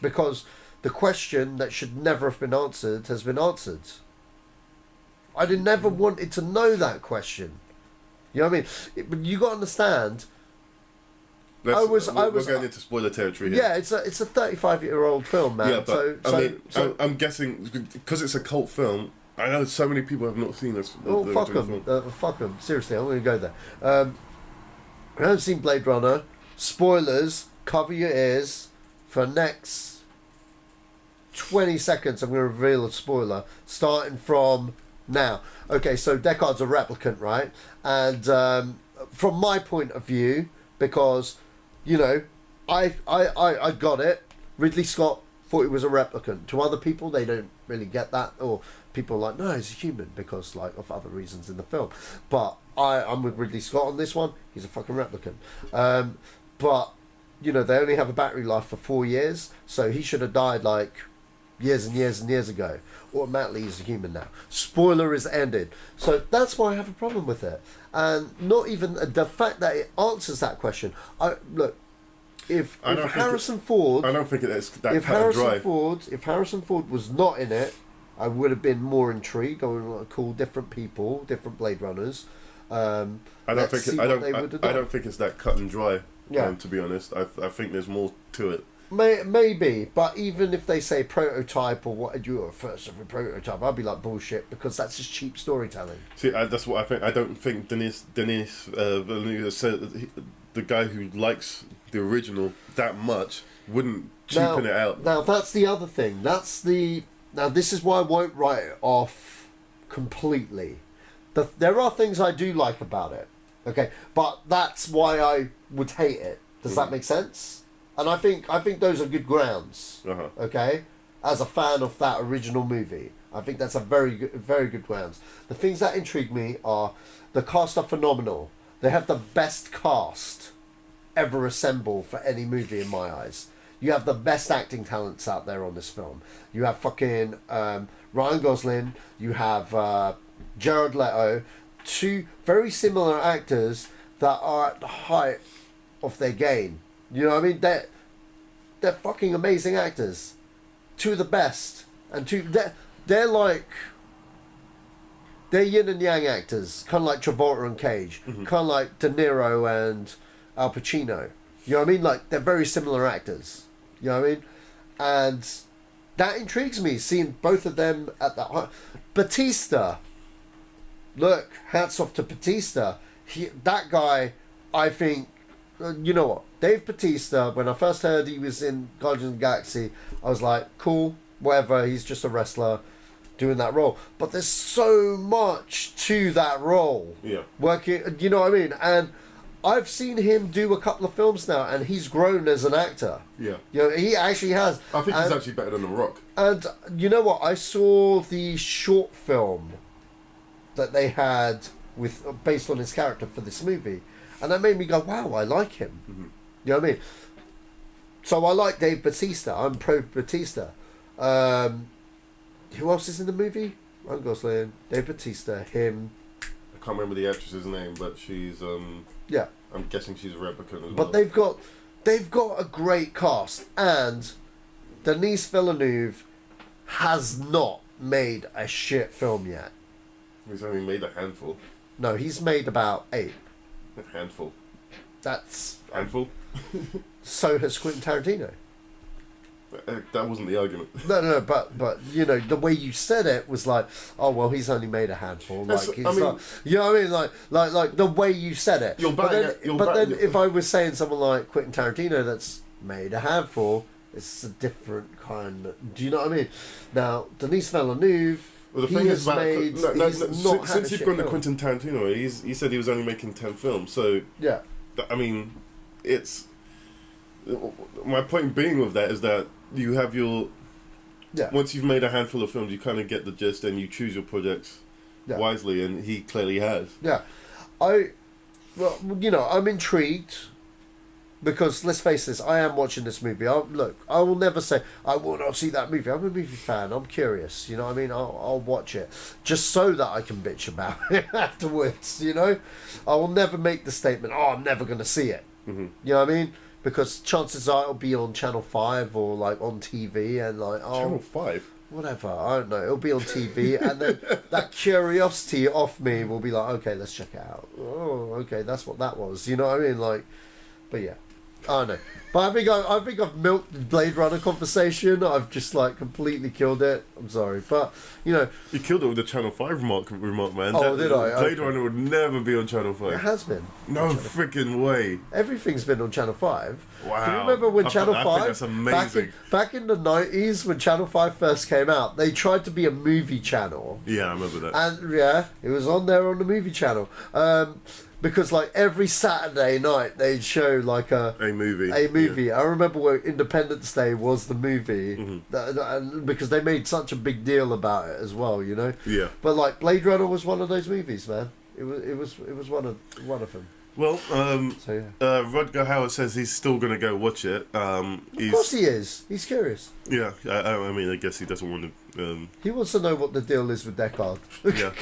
Because the question that should never have been answered has been answered. I never wanted to know that question. You know what I mean? But you got to understand. We're going into spoiler territory here. Yeah, it's a 35-year-old film, man. Yeah, but I'm guessing because it's a cult film. I know so many people have not seen this. Fuck them. Fuck them. Seriously, I'm going to go there. I haven't seen Blade Runner. Spoilers. Cover your ears. For next 20 seconds, I'm going to reveal a spoiler starting from now. Okay, so Deckard's a replicant, right? And from my point of view, because you know, I got it. Ridley Scott thought he was a replicant. To other people, they don't really get that, or people are like, no, he's a human because like of other reasons in the film. But I'm with Ridley Scott on this one. He's a fucking replicant. But you know, they only have a battery life for 4 years, so he should have died like years and years and years ago. Automatically, he's a human now. Spoiler is ended. So that's why I have a problem with it. And not even the fact that it answers that question. If Harrison Ford was not in it, I would have been more intrigued. I would have called different people, different Blade Runners. I don't think it's that cut and dry. Yeah. To be honest, I think there's more to it. Maybe, but even if they say prototype or what you were first of a prototype, I'd be like bullshit because that's just cheap storytelling. See, that's what I think. I don't think Denis Villeneuve said the guy who likes the original that much wouldn't cheapen it out. Now that's the other thing. Now this is why I won't write it off completely. There are things I do like about it, okay, but that's why I would hate it. Does that make sense? And I think those are good grounds. Uh-huh. Okay, as a fan of that original movie, I think that's a very good grounds. The things that intrigue me are the cast are phenomenal. They have the best cast ever assembled for any movie in my eyes. You have the best acting talents out there on this film. You have fucking Ryan Gosling. You have Jared Leto. Two very similar actors that are at the height of their game. You know what I mean? They're fucking amazing actors. Two of the best. And they're like... They're yin and yang actors. Kind of like Travolta and Cage. Mm-hmm. Kind of like De Niro and Al Pacino. You know what I mean? Like, they're very similar actors. You know what I mean? And that intrigues me, seeing both of them at that height. Batista. Look, hats off to Batista. That guy, I think... you know what? Dave Bautista, when I first heard he was in Guardians of the Galaxy, I was like, cool, whatever, he's just a wrestler doing that role. But there's so much to that role. Yeah. Working, you know what I mean? And I've seen him do a couple of films now, and he's grown as an actor. Yeah. You know, he actually has. I think he's actually better than The Rock. And you know what? I saw the short film that they had based on his character for this movie. And that made me go, wow, I like him. Mm-hmm. You know what I mean? So I like Dave Bautista. I'm pro Bautista. Who else is in the movie? Ryan Gosling, Dave Bautista, him. I can't remember the actress's name, but she's... yeah. I'm guessing she's a replicant as well. But they've got a great cast. And Denis Villeneuve has not made a shit film yet. He's only made a handful. No, he's made about 8. A handful. That's Handful. so has Quentin Tarantino. That wasn't the argument. No, but you know the way you said it was like, oh well, he's only made a handful. Like he's not, you know what I mean? Like the way you said it. But then if I was saying someone like Quentin Tarantino that's made a handful, it's a different kind. Do you know what I mean? Now Denis Villeneuve. Well, the thing is since you've gone to Quentin Tarantino, he said he was only making 10 films. So yeah, I mean, it's my point being with that is that you have your once you've made a handful of films, you kind of get the gist and you choose your projects wisely, and he clearly has. Yeah, I'm intrigued. Because let's face this, I am watching this movie. I will never say I will not see that movie. I'm a movie fan. I'm curious. You know what I mean? I'll watch it just so that I can bitch about it afterwards. You know, I will never make the statement. Oh, I'm never going to see it. Mm-hmm. You know what I mean? Because chances are it'll be on Channel 5 or like on TV and like Channel 5. Whatever, I don't know. It'll be on TV, and then that curiosity off me will be like, okay, let's check it out. Oh, okay, that's what that was. You know what I mean? Like, but yeah. I don't know, but I think I've milked the Blade Runner conversation. I've just like completely killed it. I'm sorry, but you know, you killed it with the Channel 5 remark, man. Oh, did I? Blade Runner would never be on Channel 5. It has been. No freaking way. Everything's been on Channel 5. Wow. Do you remember when Channel 5? I think that's amazing. Back in the 90s, when Channel 5 first came out, they tried to be a movie channel. Yeah, I remember that. And yeah, it was on there on the movie channel. Because like every Saturday night they'd show like a movie. Yeah. I remember where Independence Day was the movie, because they made such a big deal about it as well, you know. Yeah. But like Blade Runner was one of those movies, man. It was one of them. Well, so, yeah. Rutger Hauer says he's still going to go watch it. Of course he is. He's curious. Yeah, I mean, I guess he doesn't want to. He wants to know what the deal is with Deckard. Yeah.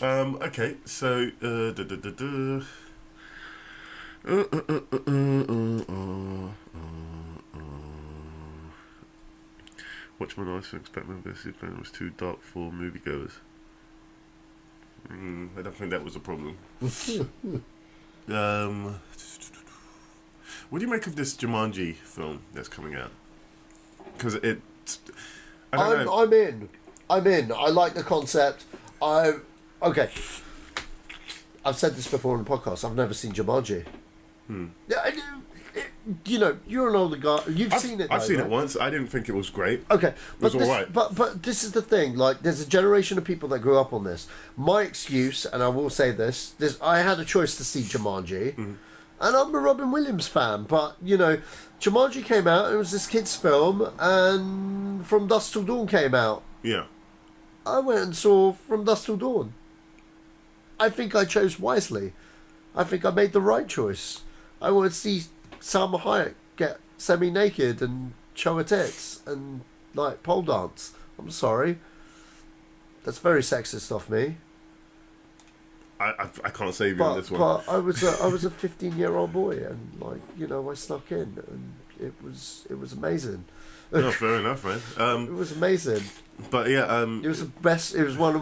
Okay, so watch my nice things. Batman vs Superman was too dark for moviegoers. I don't think that was a problem. What do you make of this Jumanji film that's coming out? Because I'm in. I like the concept. Okay. I've said this before on the podcast. I've never seen Jumanji. You know, you're an older guy. You've seen it. I've seen it once. I didn't think it was great. Okay, it was all right. But this is the thing. Like, there's a generation of people that grew up on this. My excuse, and I will say this: I had a choice to see Jumanji, and I'm a Robin Williams fan. But you know, Jumanji came out. And it was this kid's film, and From Dusk Till Dawn came out. Yeah. I went and saw From Dusk Till Dawn. I think I chose wisely. I think I made the right choice. I want to see Salma Hayek get semi-naked and show her tits and like pole dance. I'm sorry. That's very sexist of me. I can't save you on this one. But I was a 15-year-old boy, and like, you know, I snuck in, and it was amazing. No, fair enough, man. It was amazing. But yeah, it was the best. It was one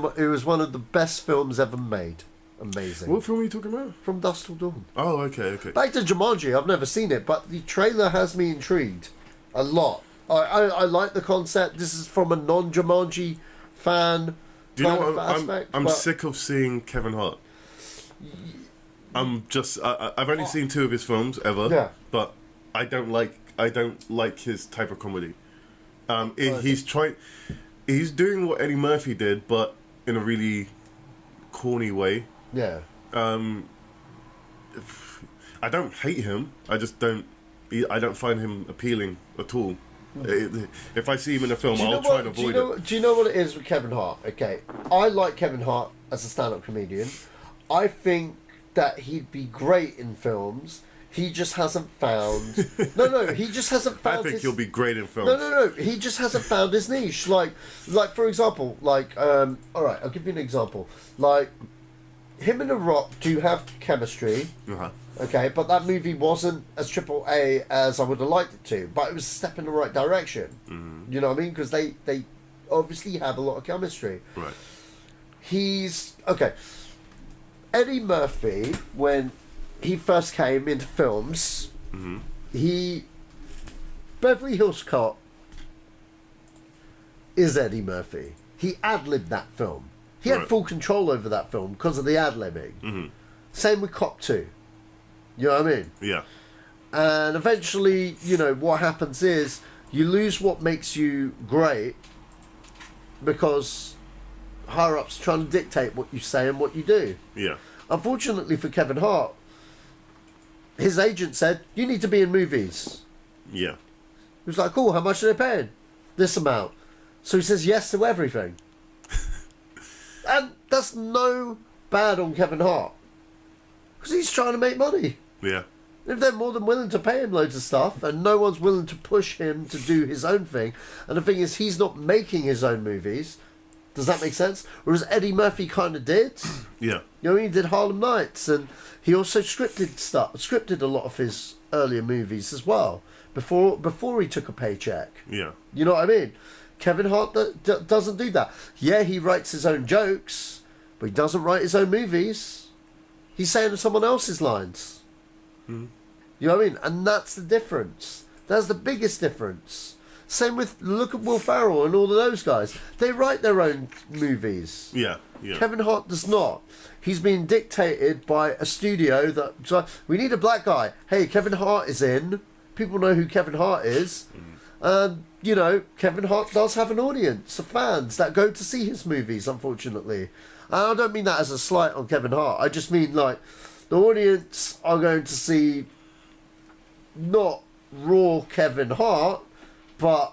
of the best films ever made. Amazing. What film are you talking about? From Dusk Till Dawn. Oh, okay. Back to Jumanji. I've never seen it, but the trailer has me intrigued a lot. I like the concept. This is from a non-Jumanji fan. Do you know what? I'm sick of seeing Kevin Hart. I've only seen 2 of his films ever. Yeah. But I don't like his type of comedy. He's doing what Eddie Murphy did, but in a really corny way. Yeah. I don't hate him. I just don't. I don't find him appealing at all. If I see him in a film, I'll try and avoid it. Do you know what it is with Kevin Hart? Okay, I like Kevin Hart as a stand-up comedian. I think that he'd be great in films. He just hasn't found. He just hasn't found. I think he'll be great in films. No. He just hasn't found his niche. Like for example, all right, I'll give you an example. Like, him and The Rock do have chemistry. Okay, but that movie wasn't as AAA as I would have liked it to. But it was a step in the right direction. You know what I mean? Because they obviously have a lot of chemistry. Right. He's okay. Eddie Murphy, when he first came into films, Beverly Hills Cop is Eddie Murphy. He ad-libbed that film. He had full control over that film because of the ad-libbing. Same with Cop 2. You know what I mean? Yeah. And eventually, you know, what happens is you lose what makes you great because higher-ups trying to dictate what you say and what you do. Yeah. Unfortunately for Kevin Hart, his agent said, you need to be in movies. Yeah. He was like, cool, how much are they paying? This amount. So he says yes to everything. And that's no bad on Kevin Hart. Because he's trying to make money. Yeah. If they're more than willing to pay him loads of stuff and no one's willing to push him to do his own thing, and the thing is, he's not making his own movies. Does that make sense? Whereas Eddie Murphy kind of did. Yeah. You know, he did Harlem Nights, and he also scripted a lot of his earlier movies as well before he took a paycheck. Yeah. You know what I mean? Kevin Hart doesn't do that. Yeah, he writes his own jokes, but he doesn't write his own movies. He's saying someone else's lines. You know what I mean? And that's the difference. That's the biggest difference. Same with, look at Will Ferrell and all of those guys. They write their own movies. Yeah. Yeah. Kevin Hart does not. He's being dictated by a studio that, so we need a black guy. Hey, Kevin Hart is in. People know who Kevin Hart is. And, you know, Kevin Hart does have an audience of fans that go to see his movies, unfortunately. And I don't mean that as a slight on Kevin Hart. I just mean, like, the audience are going to see not raw Kevin Hart, but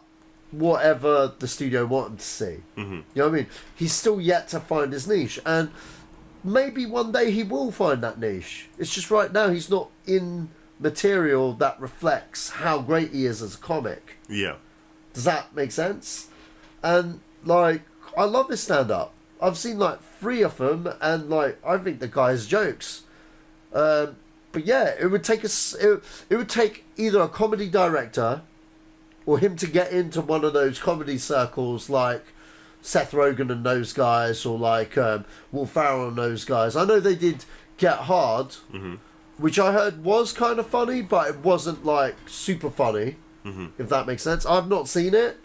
whatever the studio want him to see. You know what I mean? He's still yet to find his niche. And maybe one day he will find that niche. It's just right now he's not in material that reflects how great he is as a comic. Yeah. Does that make sense? And, like, I love his stand-up. I've seen, like, 3 of them, and, like, I think the guy's jokes. But yeah, it would take it would take either a comedy director or him to get into one of those comedy circles like Seth Rogen and those guys, or like Will Ferrell and those guys. I know they did Get Hard, which I heard was kind of funny, but it wasn't like super funny, if that makes sense. I've not seen it,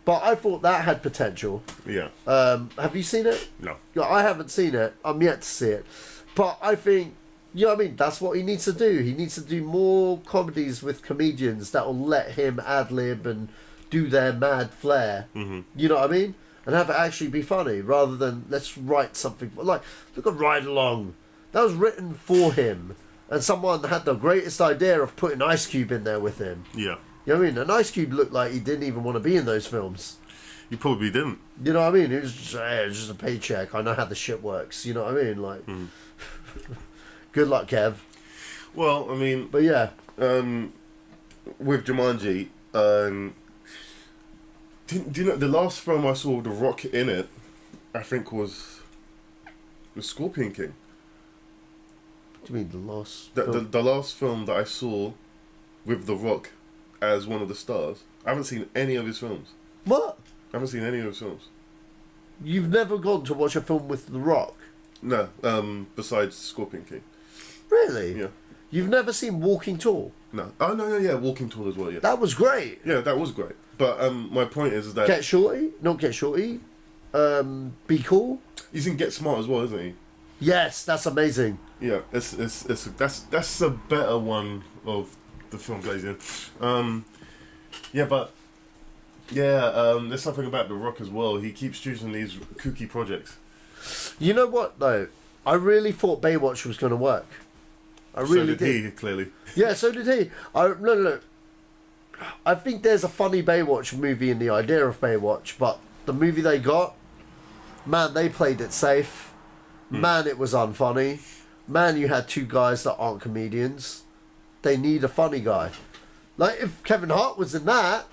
but I thought that had potential. Yeah. Have you seen it? No. I haven't seen it. I'm yet to see it. But I think, you know what I mean? That's what he needs to do. He needs to do more comedies with comedians that will let him ad-lib and do their mad flair. You know what I mean? And have it actually be funny, rather than let's write something. Like, look at Ride Along. That was written for him. And someone had the greatest idea of putting Ice Cube in there with him. Yeah. You know what I mean? And Ice Cube looked like he didn't even want to be in those films. You probably didn't. You know what I mean? It was just a paycheck. I know how the shit works. You know what I mean? Like, good luck, Kev. Well, I mean... But yeah. With Jumanji, do you know, the last film I saw with The Rock in it, I think was The Scorpion King. What do you mean, the last The last film that I saw with The Rock as one of the stars. I haven't seen any of his films. What? I haven't seen any of his films. You've never gone to watch a film with The Rock? No, besides Scorpion King. Really? Yeah. You've never seen Walking Tall? No. Oh, no, yeah, Walking Tall as well, yeah. That was great. Yeah, that was great. But my point is that... Get Shorty? Not Get Shorty. Be Cool? He's in Get Smart as well, isn't he? Yes, that's amazing. Yeah, that's a better one of the films that he's in. Yeah, but... Yeah, there's something about The Rock as well. He keeps choosing these kooky projects. You know what, though? I really thought Baywatch was going to work. I really did. He, clearly. Yeah, so did he. No. I think there's a funny Baywatch movie in the idea of Baywatch, but the movie they got, man, they played it safe. Man, it was unfunny. Man, you had 2 guys that aren't comedians. They need a funny guy. Like, if Kevin Hart was in that,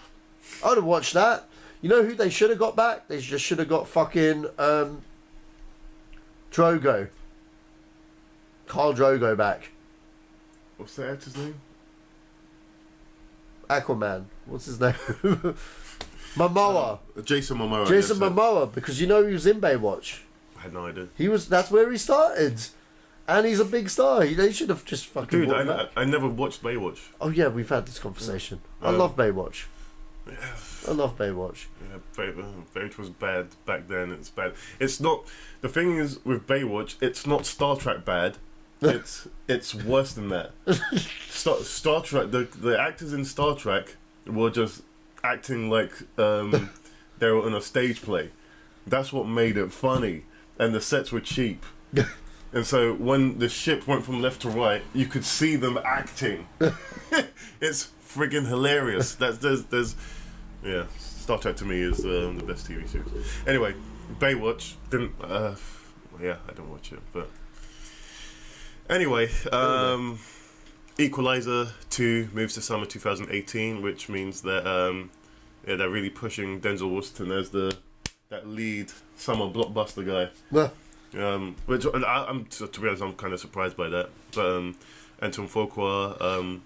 I'd have watched that. You know who they should have got back? They just should have got fucking Drogo. Khal Drogo back. What's that actor's name? Aquaman. What's his name? Momoa. Jason Momoa. Jason Momoa, because you know he was in Baywatch. I had no idea. That's where he started. And he's a big star. They should have just fucking. Dude, brought him back. I never watched Baywatch. Oh yeah, we've had this conversation. I love Baywatch. I love Baywatch. Yeah, Baywatch was bad back then. It's bad. It's not. The thing is with Baywatch, it's not Star Trek bad. It's worse than that. Star Trek. The actors in Star Trek were just acting like they were in a stage play. That's what made it funny, and the sets were cheap. And so when the ship went from left to right, you could see them acting. It's friggin' hilarious. There's Star Trek to me is the best TV series. Anyway, Baywatch didn't. I don't watch it, but anyway, Equalizer 2 moves to summer 2018, which means that they're really pushing Denzel Washington as that lead summer blockbuster guy. Which I'm to be honest, I'm kind of surprised by that. But Anton Fuqua,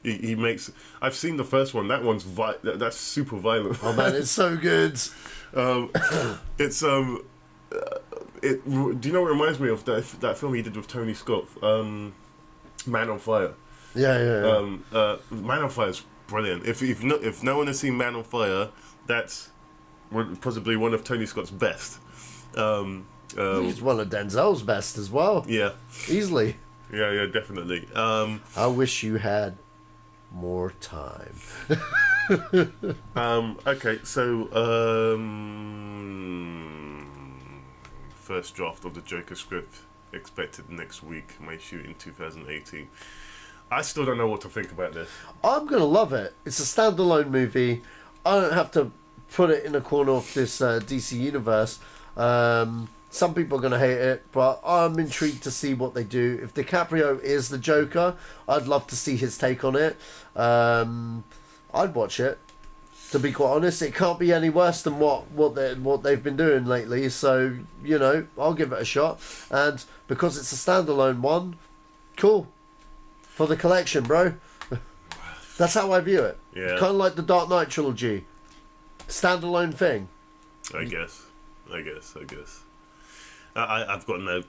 he makes. I've seen the first one. That one's that's super violent. Oh man, it's so good. It's do you know what it reminds me of that film he did with Tony Scott, Man on Fire? Yeah. Man on Fire is brilliant. If no one has seen Man on Fire, that's possibly one of Tony Scott's best. He's one of Denzel's best as well. Yeah, easily. Yeah, definitely. I wish you had more time. Okay, so first draft of the Joker script expected next week. May shoot in 2018. I still don't know what to think about this. I'm gonna love it. It's a standalone movie. I don't have to put it in a corner of this DC universe. Some people are going to hate it, but I'm intrigued to see what they do. If DiCaprio is the Joker, I'd love to see his take on it. I'd watch it. To be quite honest, it can't be any worse than what they've been doing lately. So, I'll give it a shot. And because it's a standalone one, cool. For the collection, bro. That's how I view it. Yeah. Kind of like the Dark Knight trilogy. Standalone thing. I guess. I've got no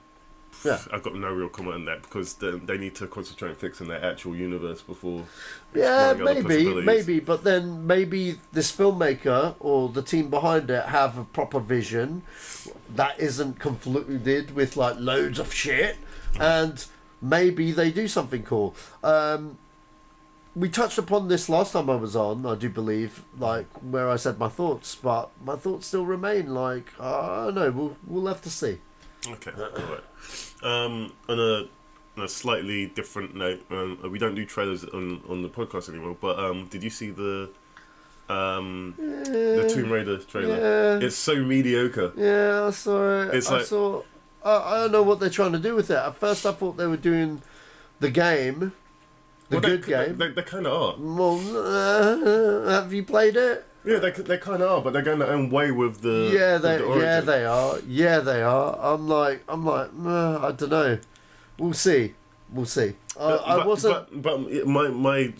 real comment on that because they need to concentrate on fixing their actual universe before. Yeah, maybe, but then maybe this filmmaker or the team behind it have a proper vision that isn't convoluted with like loads of shit, and maybe they do something cool. We touched upon this last time I was on, I do believe, like where I said my thoughts, but my thoughts still remain. Like I don't know, we'll have to see. Okay, all right. On a slightly different note, we don't do trailers on the podcast anymore. But did you see the Tomb Raider trailer? Yeah. It's so mediocre. Yeah, I saw it. I don't know what they're trying to do with it. At first, I thought they were doing the game. Good game. They kind of are. Well, have you played it? Yeah, they kind of are, but they're going their own way with the. They are. Yeah, they are. I'm like, I don't know. We'll see. I wasn't. But my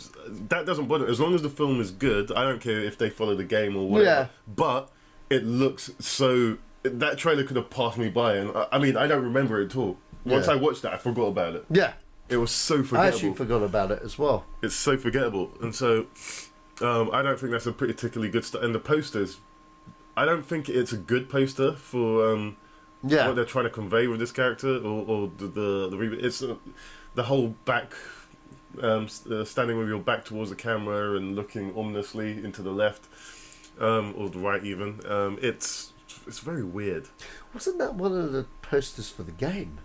that doesn't bother. As long as the film is good, I don't care if they follow the game or whatever. Yeah. But it looks so. That trailer could have passed me by, and I mean, I don't remember it at all. Once I watched that, I forgot about it. Yeah. It was so forgettable. I actually forgot about it as well. It's so forgettable, and so I don't think that's a particularly good start. And the posters, I don't think it's a good poster for what they're trying to convey with this character or the reboot. It's the whole back, standing with your back towards the camera and looking ominously into the left or the right even. It's very weird. Wasn't that one of the posters for the game?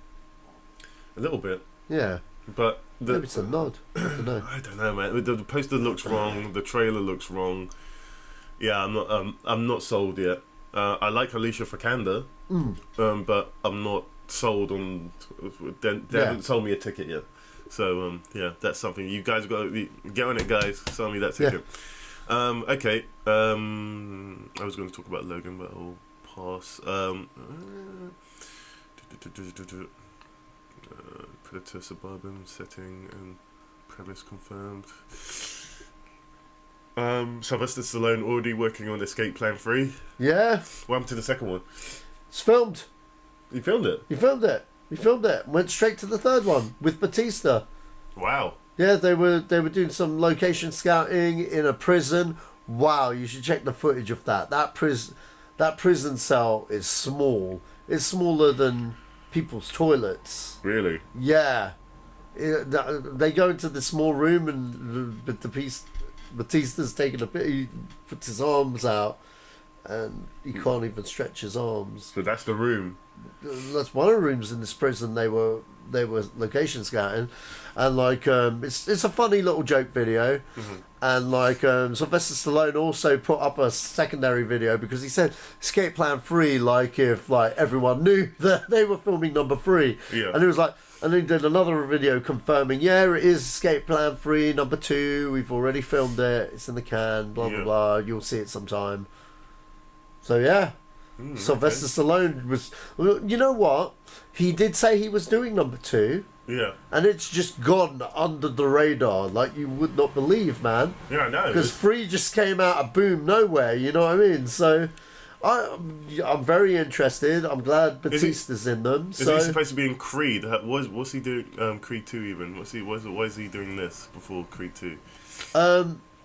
A little bit. Yeah. But maybe it's a nod. I don't know. I don't know, man. The poster looks wrong. The trailer looks wrong. Yeah, I'm not sold yet. I like Alicia Vikander, but I'm not sold on. They haven't sold me a ticket yet. So that's something you guys got to get on it, guys. Sell me that ticket. Yeah. Okay. I was going to talk about Logan, but I'll pass. Predator suburban setting and premise confirmed. Sylvester Stallone already working on Escape Plan 3. Yeah. What happened to the second one? It's filmed. You filmed it? You filmed it. He filmed it. Went straight to the third one with Batista. Wow. Yeah, they were doing some location scouting in a prison. Wow, you should check the footage of that. That prison cell is small. It's smaller than people's toilets. Really? Yeah. They go into the small room and Batista's taking a bit. He puts his arms out and he can't even stretch his arms. So that's the room. That's one of the rooms in this prison they were location scouting, and like it's a funny little joke video, and like Sylvester Stallone also put up a secondary video because he said Escape Plan 3, like if like everyone knew that they were filming number 3, and he was like, and he did another video confirming, yeah, it is Escape Plan 3 number 2, we've already filmed it, it's in the can, blah blah blah, you'll see it sometime. So yeah. Sylvester Stallone was... You know what? He did say he was doing number 2. Yeah. And it's just gone under the radar like you would not believe, man. Yeah, I know. Because 3 just came out of boom nowhere, you know what I mean? So I'm very interested. I'm glad Batista's in them. Is he supposed to be in Creed? What's he doing? Creed 2 even? Why is he doing this before Creed 2?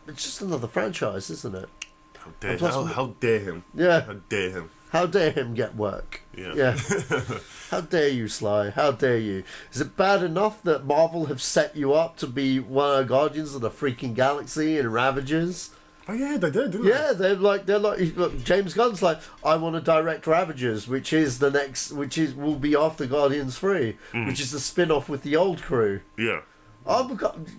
It's just another franchise, isn't it? How dare him? Yeah. How dare him? How dare him get work? Yeah. How dare you, Sly? How dare you? Is it bad enough that Marvel have set you up to be one of the Guardians of the freaking Galaxy and Ravagers? Oh yeah, they did, didn't they? Yeah, they're like look, James Gunn's like, I want to direct Ravagers, which will be after Guardians 3, which is the spin-off with the old crew. Yeah.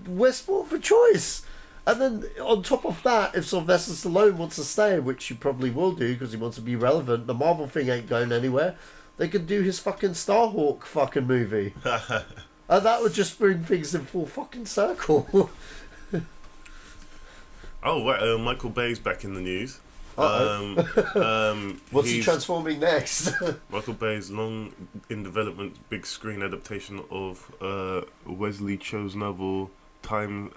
We're sport for choice. And then on top of that, if Sylvester Stallone wants to stay, which he probably will do because he wants to be relevant, the Marvel thing ain't going anywhere. They could do his fucking Starhawk fucking movie, and that would just bring things in full fucking circle. Oh, right, Michael Bay's back in the news. What's he transforming next? Michael Bay's long in development big screen adaptation of Wesley Cho's novel Time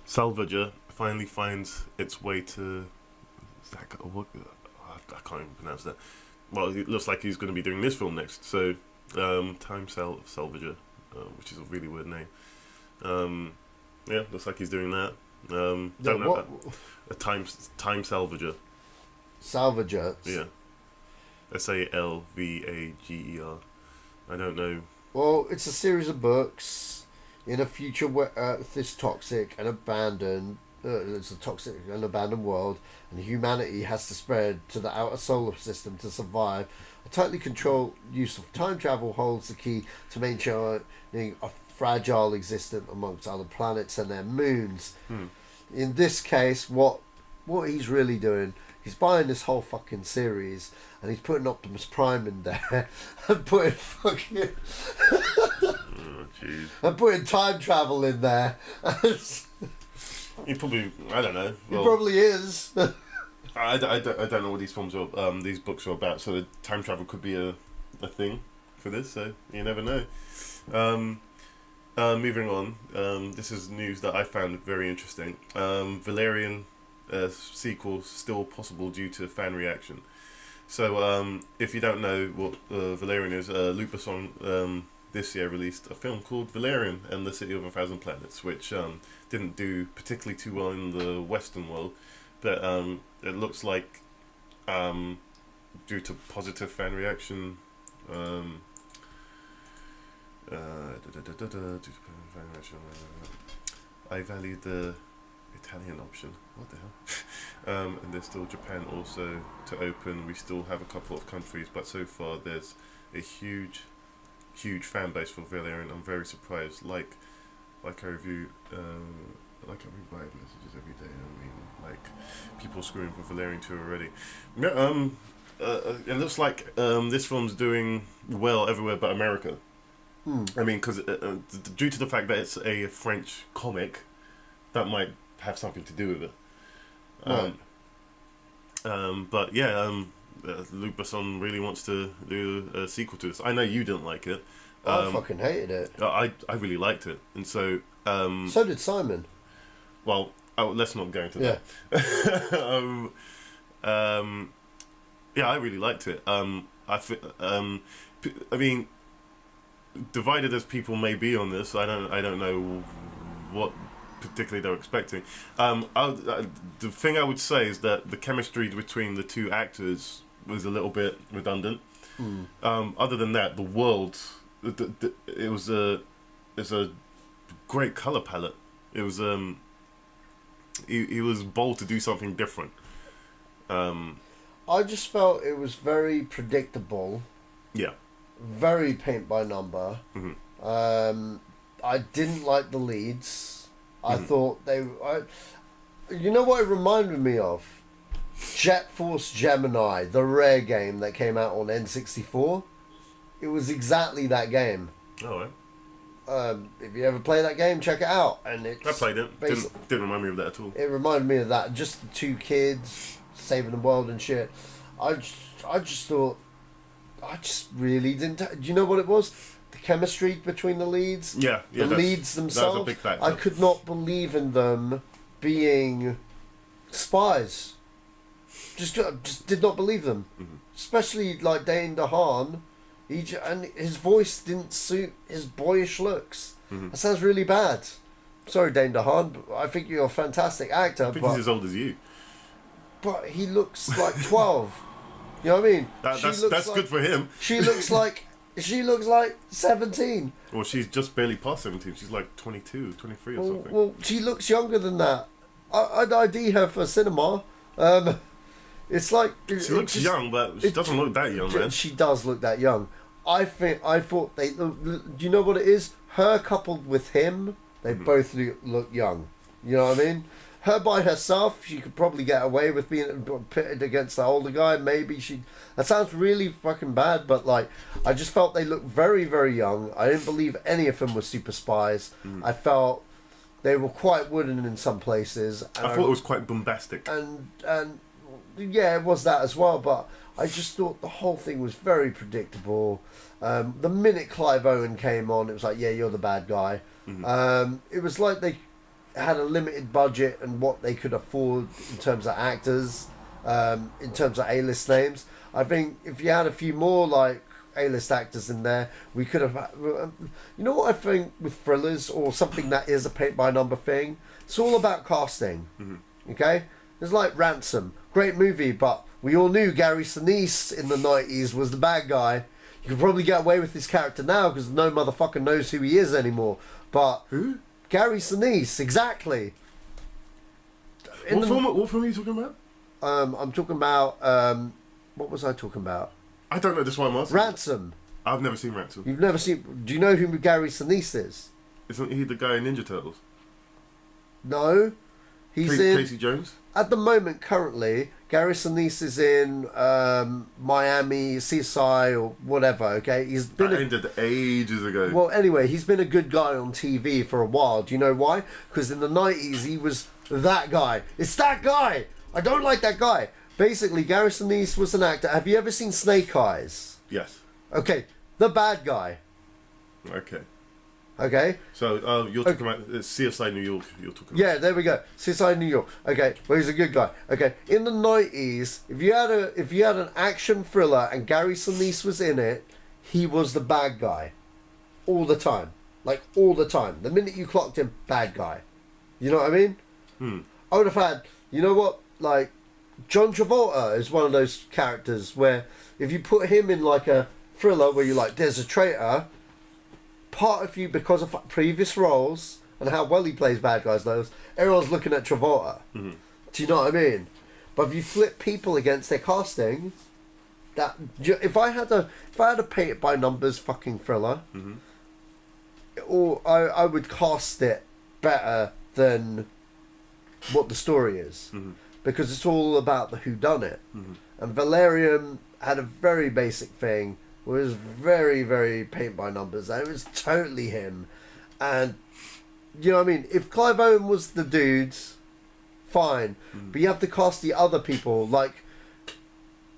Salvager finally finds its way to. I can't even pronounce that. Well, it looks like he's going to be doing this film next. So, Time Salvager, which is a really weird name. Yeah, looks like he's doing that. Don't know that. A time Salvager. Salvager. Yeah. Salvager. I don't know. Well, it's a series of books in a future where Earth is toxic and abandoned. It's a toxic and abandoned world, and humanity has to spread to the outer solar system to survive. A tightly controlled use of time travel holds the key to maintaining a fragile existence amongst other planets and their moons. In this case, what he's really doing, he's buying this whole fucking series and he's putting Optimus Prime in there and putting fucking and putting time travel in there. He probably, I don't know. Well, he probably is. I don't know what these films are, these books are about. So the time travel could be a thing for this. So you never know. Moving on. This is news that I found very interesting. Valerian sequel still possible due to fan reaction. So if you don't know what Valerian is, Luc Besson this year released a film called Valerian and the City of a Thousand Planets, which didn't do particularly too well in the Western world, but it looks like due to positive fan reaction, I value the Italian option. What the hell? And there's still Japan also to open. We still have a couple of countries, but so far there's a huge fan base for Valerian. I'm very surprised. Like I review, like I read Bible messages every day. I mean, like people screwing for Valerian 2 already. Yeah, it looks like this film's doing well everywhere but America. I mean, because due to the fact that it's a French comic, that might have something to do with it. But yeah, Luc Besson really wants to do a sequel to this. I know you didn't like it. I fucking hated it. I really liked it, and so. So did Simon. Well, let's not go into that. Yeah, I really liked it. I mean, divided as people may be on this, I don't know what particularly they're expecting. The thing I would say is that the chemistry between the two actors was a little bit redundant. Other than that, the world, it's a great color palette. It was he was bold to do something different. I just felt it was very predictable. Yeah. Very paint by number. I didn't like the leads. I thought you know what it reminded me of? Jet Force Gemini, the Rare game that came out on N64. It was exactly that game. Oh, right. If you ever play that game, check it out. And I played it. Didn't remind me of that at all. It reminded me of that. Just the two kids saving the world and shit. I just thought, I just really didn't. Do you know what it was? The chemistry between the leads. Yeah. The leads themselves. That was a big factor. I could not believe in them being spies. Just did not believe them. Especially like Dane DeHaan. And his voice didn't suit his boyish looks. That sounds really bad. Sorry, Dane DeHaan, but I think you're a fantastic actor. I think he's as old as you. But he looks like 12. You know what I mean? That's good for him. She looks like 17. Well, she's just barely past 17. She's like 22, 23 or something. Well, she looks younger than that. I'd ID her for cinema. It's like she looks young, but she doesn't look that young, man. She does look that young. I thought they. Do you know what it is? Her coupled with him, they both look young. You know what I mean? Her by herself, she could probably get away with being pitted against the older guy. Maybe she. That sounds really fucking bad, but like, I just felt they looked very, very young. I didn't believe any of them were super spies. I felt they were quite wooden in some places. I thought it was quite bombastic. And yeah, it was that as well. But I just thought the whole thing was very predictable. The minute Clive Owen came on, it was like, yeah, you're the bad guy. It was like they had a limited budget and what they could afford in terms of actors, in terms of A-list names. I think if you had a few more like A-list actors in there, we could have. You know what I think with thrillers or something that is a paint-by-number thing? It's all about casting. Okay, it's like Ransom, great movie, but we all knew Gary Sinise in the 90s was the bad guy. You could probably get away with this character now because no motherfucker knows who he is anymore. But who? Gary Sinise, exactly. What film are you talking about? I'm talking about. What was I talking about? I don't know. This one I'm asking. Ransom. I've never seen Ransom. You've never seen. Do you know who Gary Sinise is? Isn't he the guy in Ninja Turtles? No, he's in Casey Jones. At the moment, currently, Gary Sinise is in Miami, CSI, or whatever. Okay, he's been. That ended ages ago. Well, anyway, he's been a good guy on TV for a while. Do you know why? Because in the 90s, he was that guy. It's that guy. I don't like that guy. Basically, Gary Sinise was an actor. Have you ever seen Snake Eyes? Yes. Okay, the bad guy. Okay. Okay. So you're talking about CSI New York. You're talking about. Yeah, there we go. CSI New York. Okay, well he's a good guy. Okay, in the 90s, if you had an action thriller and Gary Sinise was in it, he was the bad guy, all the time. Like all the time. The minute you clocked him, bad guy. You know what I mean? I would have had. You know what? Like John Travolta is one of those characters where if you put him in like a thriller where you're like, there's a traitor. Part of you, because of previous roles and how well he plays bad guys, those everyone's looking at Travolta. Do you know what I mean? But if you flip people against their casting, that if I had a paint it by numbers fucking thriller, or I would cast it better than what the story is, because it's all about the whodunit. And Valerian had a very basic thing. Was very, very paint by numbers. It was totally him. And, you know what I mean? If Clive Owen was the dudes, fine. But you have to cast the other people. Like,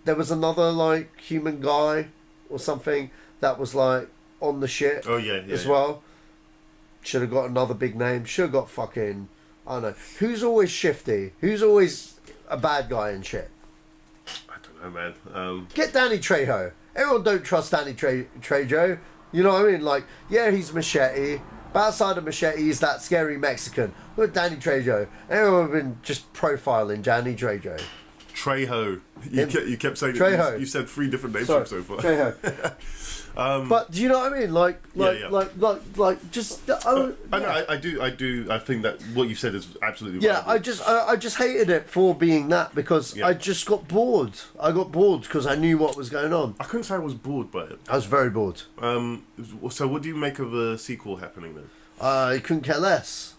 there was another, like, human guy or something that was, like, on the ship as well. Should have got another big name. Should have got fucking, I don't know. Who's always shifty? Who's always a bad guy and shit? I don't know, man. Get Danny Trejo. Everyone don't trust Danny Trejo. You know what I mean? Like, yeah, he's Machete. But outside of Machete, he's that scary Mexican. Look at Danny Trejo. Everyone have been just profiling Danny Trejo. Trejo. You kept saying Trejo. You said 3 different names Sorry, so far. Trejo. But do you know what I mean? Like, just. I do. I think that what you said is absolutely Yeah, right. I just hated it for being that because I just got bored. I got bored because I knew what was going on. I couldn't say I was bored by it. I was very bored. So what do you make of a sequel happening then? I couldn't care less.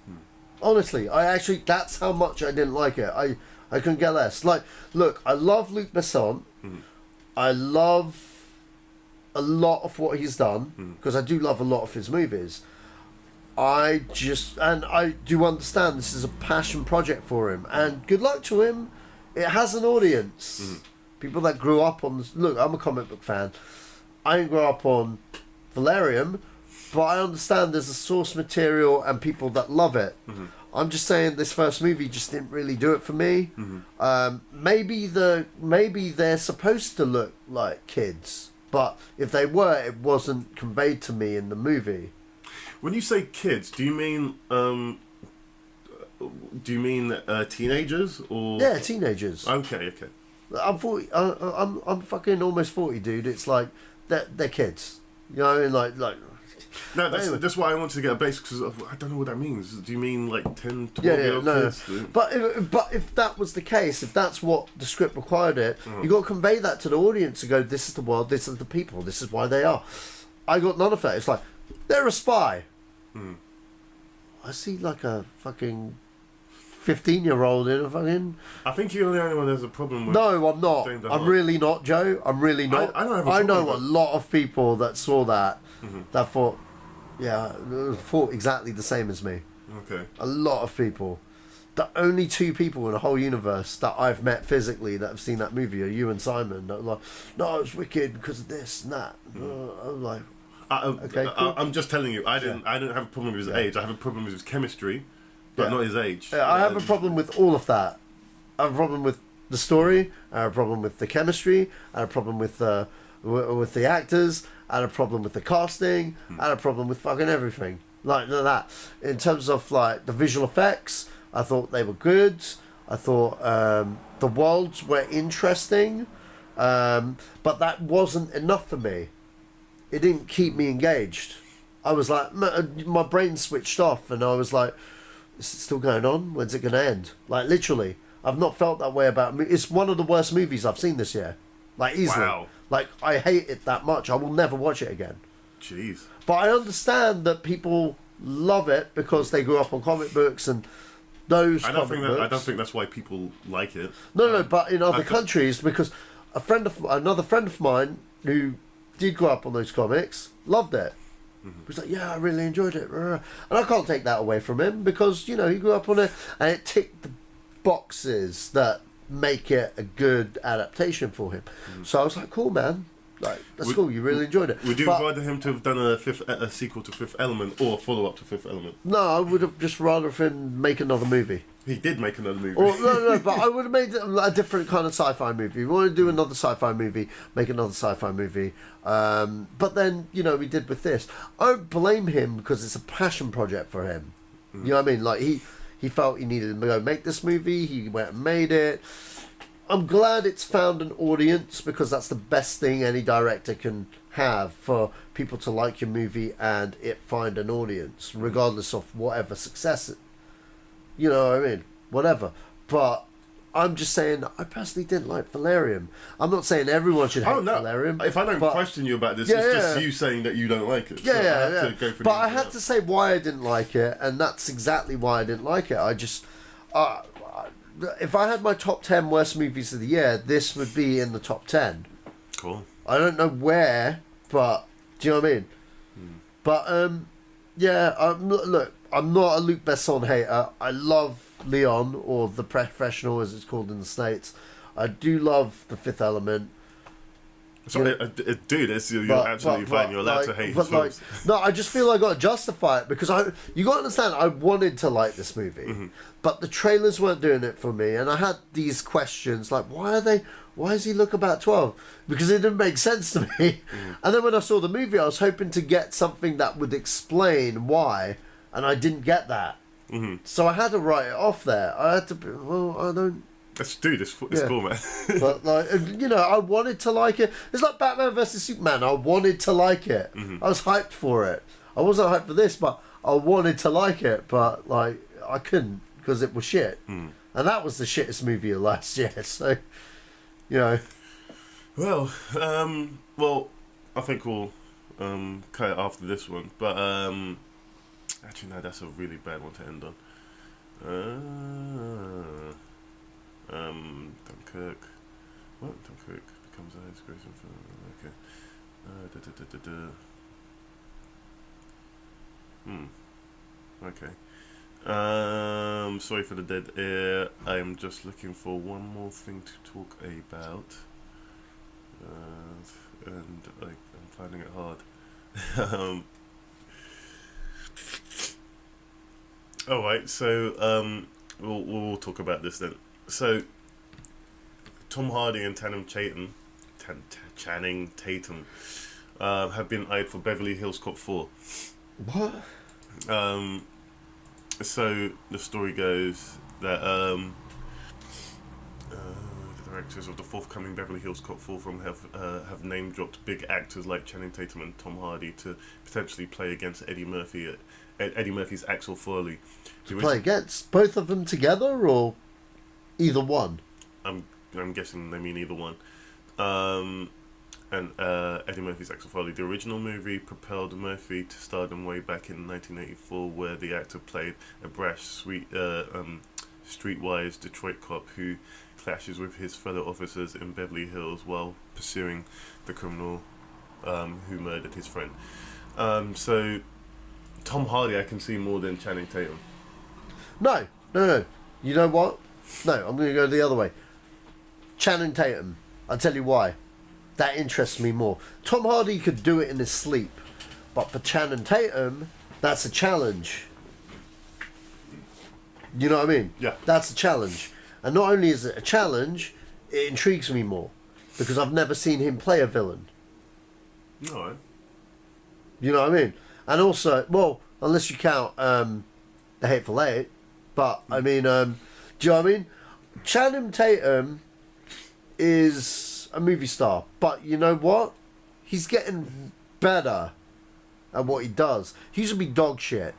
Honestly, that's how much I didn't like it. I couldn't care less. Like, look, I love Luc Besson. I love a lot of what he's done because I do love a lot of his movies. I do understand this is a passion project for him, and good luck to him. It has an audience. People that grew up on this. Look, I'm a comic book fan. I didn't grow up on Valerian, but I understand there's a source material and people that love it. I'm just saying this first movie just didn't really do it for me. Maybe they're supposed to look like kids, but if they were, it wasn't conveyed to me in the movie. When you say kids, do you mean teenagers or? Yeah, teenagers. Okay. I'm 40. I'm fucking almost 40, dude. It's like they're kids. You know what I mean? Like. No, that's why I wanted to get a base because I don't know what that means. Do you mean like 10, 12-year-old kids? But if that was the case, if that's what the script required it, you got to convey that to the audience and go, this is the world, this is the people, this is why they are. I got none of that. It's like, they're a spy. I see like a fucking 15-year-old in a fucking... I think you're the only one that's a problem with... No, I'm not. I'm really not, Joe. I'm really not. I don't have a problem know with a lot of people that saw that, that thought exactly the same as me. Okay. A lot of people. The only 2 people in the whole universe that I've met physically that have seen that movie are you and Simon. That were like, no, it's wicked because of this and that. I'm like... okay, cool. I'm just telling you, I don't have a problem with his age. I have a problem with his chemistry, but not his age. I have a problem with all of that. I have a problem with the story. I have a problem with the chemistry. I have a problem with the actors. I had a problem with the casting. I had a problem with fucking everything like that. In terms of like the visual effects, I thought they were good. I thought the worlds were interesting, but that wasn't enough for me. It didn't keep me engaged. I was like, my brain switched off, and I was like, is it still going on? When's it going to end? Like, literally, I've not felt that way about me. It's one of the worst movies I've seen this year. Like, easily. Wow. Like, I hate it that much. I will never watch it again. Jeez. But I understand that people love it because they grew up on comic books and those I don't think that's why people like it. No, but in other countries, because another friend of mine who did grow up on those comics loved it. He was like, yeah, I really enjoyed it. And I can't take that away from him because, you know, he grew up on it and it ticked the boxes that make it a good adaptation for him. So I was like, cool, man. Like, that's cool. You really enjoyed it. Would you rather him to have done a sequel to Fifth Element or a follow-up to Fifth Element? No, I would have just rather him make another movie. He did make another movie. Or, no, but I would have made a different kind of sci-fi movie. If you want to do another sci-fi movie, make another sci-fi movie. But then, you know, we did with this. I don't blame him because it's a passion project for him. You know what I mean? Like, he felt he needed to go make this movie. He went and made it. I'm glad it's found an audience because that's the best thing any director can have, for people to like your movie and it find an audience, regardless of whatever success. You know what I mean? Whatever. But I'm just saying, I personally didn't like Valerian. I'm not saying everyone should hate Valerian. If I don't question you about this, it's just you saying that you don't like it. But I had to say why I didn't like it, and that's exactly why I didn't like it. I just... if I had my top 10 worst movies of the year, this would be in the top 10. Cool. I don't know where, but do you know what I mean? But look, I'm not a Luc Besson hater. I love Leon, or The Professional as it's called in the States. I do love The Fifth Element. Sorry, dude, you're absolutely fine. You're allowed to hate his films. No, I just feel I got to justify it because you got to understand, I wanted to like this movie, but the trailers weren't doing it for me, and I had these questions like, why does he look about 12? Because it didn't make sense to me. And then when I saw the movie, I was hoping to get something that would explain why, and I didn't get that. So I had to write it off there. I had to be, I don't. It's cool, man. But I wanted to like it. It's like Batman vs Superman. I wanted to like it. I was hyped for it. I wasn't hyped for this, but I wanted to like it. But I couldn't because it was shit. And that was the shittest movie of last year. So, Well, I think we'll cut it after this one. But actually, no, that's a really bad one to end on. Dunkirk. What? Dunkirk becomes a disgrace. Okay. Okay. Sorry for the dead air. I'm just looking for one more thing to talk about. And I'm finding it hard. Alright, so we'll talk about this then. So, Tom Hardy and Channing Tatum have been eyed for Beverly Hills Cop 4. What? So, the story goes that the directors of the forthcoming Beverly Hills Cop 4 film have name-dropped big actors like Channing Tatum and Tom Hardy to potentially play against Eddie Murphy's Axel Foley. Play against? Both of them together, or either one? I'm guessing they mean either one. And Eddie Murphy's Axel Foley. The original movie propelled Murphy to stardom way back in 1984, where the actor played a brash, streetwise Detroit cop who clashes with his fellow officers in Beverly Hills while pursuing the criminal who murdered his friend. So, Tom Hardy I can see more than Channing Tatum. No. You know what? No, I'm going to go the other way. Channing Tatum. I'll tell you why. That interests me more. Tom Hardy could do it in his sleep, but for Channing Tatum, that's a challenge. You know what I mean? Yeah. That's a challenge. And not only is it a challenge, it intrigues me more, because I've never seen him play a villain. No. You know what I mean? And also, well, unless you count The Hateful Eight, but I mean, do you know what I mean? Channing Tatum is a movie star, but you know what? He's getting better at what he does. He used to be dog shit.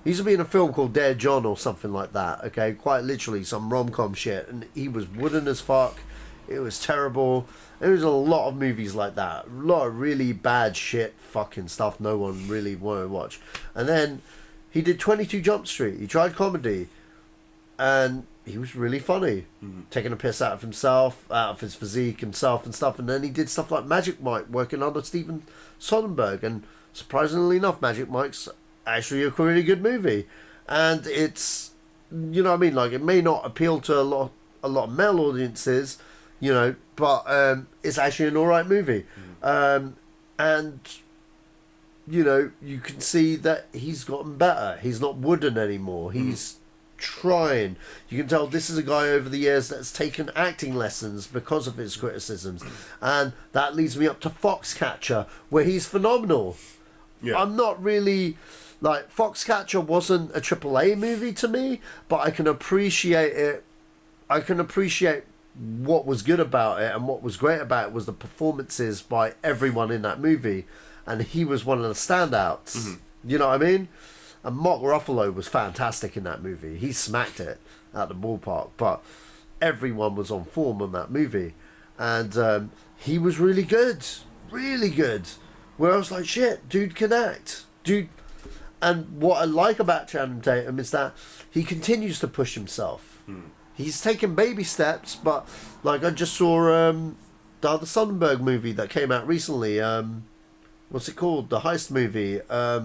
He used to be in a film called Dare John or something like that, okay? Quite literally some rom-com shit, and he was wooden as fuck. It was terrible. There was a lot of movies like that. A lot of really bad shit fucking stuff no one really wanted to watch. And then he did 22 Jump Street. He tried comedy, and he was really funny. Taking a piss out of himself, out of his physique himself and stuff. And then he did stuff like Magic Mike, working under Steven Soderbergh. And surprisingly enough, Magic Mike's actually a really good movie. And it's, you know what I mean? Like, it may not appeal to a lot of male audiences, you know, but it's actually an alright movie. And, you know, you can see that he's gotten better. He's not wooden anymore. He's trying. You can tell this is a guy over the years that's taken acting lessons because of his criticisms. And that leads me up to Foxcatcher, where he's phenomenal. Yeah. I'm not really... Like, Foxcatcher wasn't a AAA movie to me, but I can appreciate it. I can appreciate what was good about it, and what was great about it was the performances by everyone in that movie, and he was one of the standouts. You know what I mean? And Mark Ruffalo was fantastic in that movie. He smacked it at the ballpark, but everyone was on form on that movie, and he was really good, where I was like, shit, dude can act, dude. And what I like about Channing Tatum is that he continues to push himself. He's taken baby steps, but like I just saw the other Soderbergh movie that came out recently. What's it called? The heist movie. I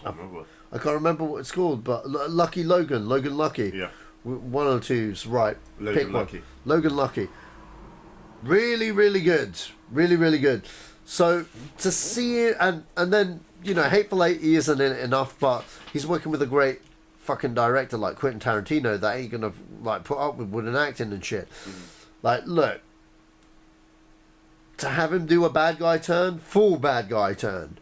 can't remember what it's called, but Logan Lucky. Yeah. One or two's right. Logan Lucky. Logan Lucky. Really, really good. Really, really good. So to see it, and then, you know, Hateful Eight, he isn't in it enough, but he's working with a great fucking director like Quentin Tarantino that ain't gonna like put up with wooden acting and shit. Like, look, to have him do a bad guy turn, full bad guy turn,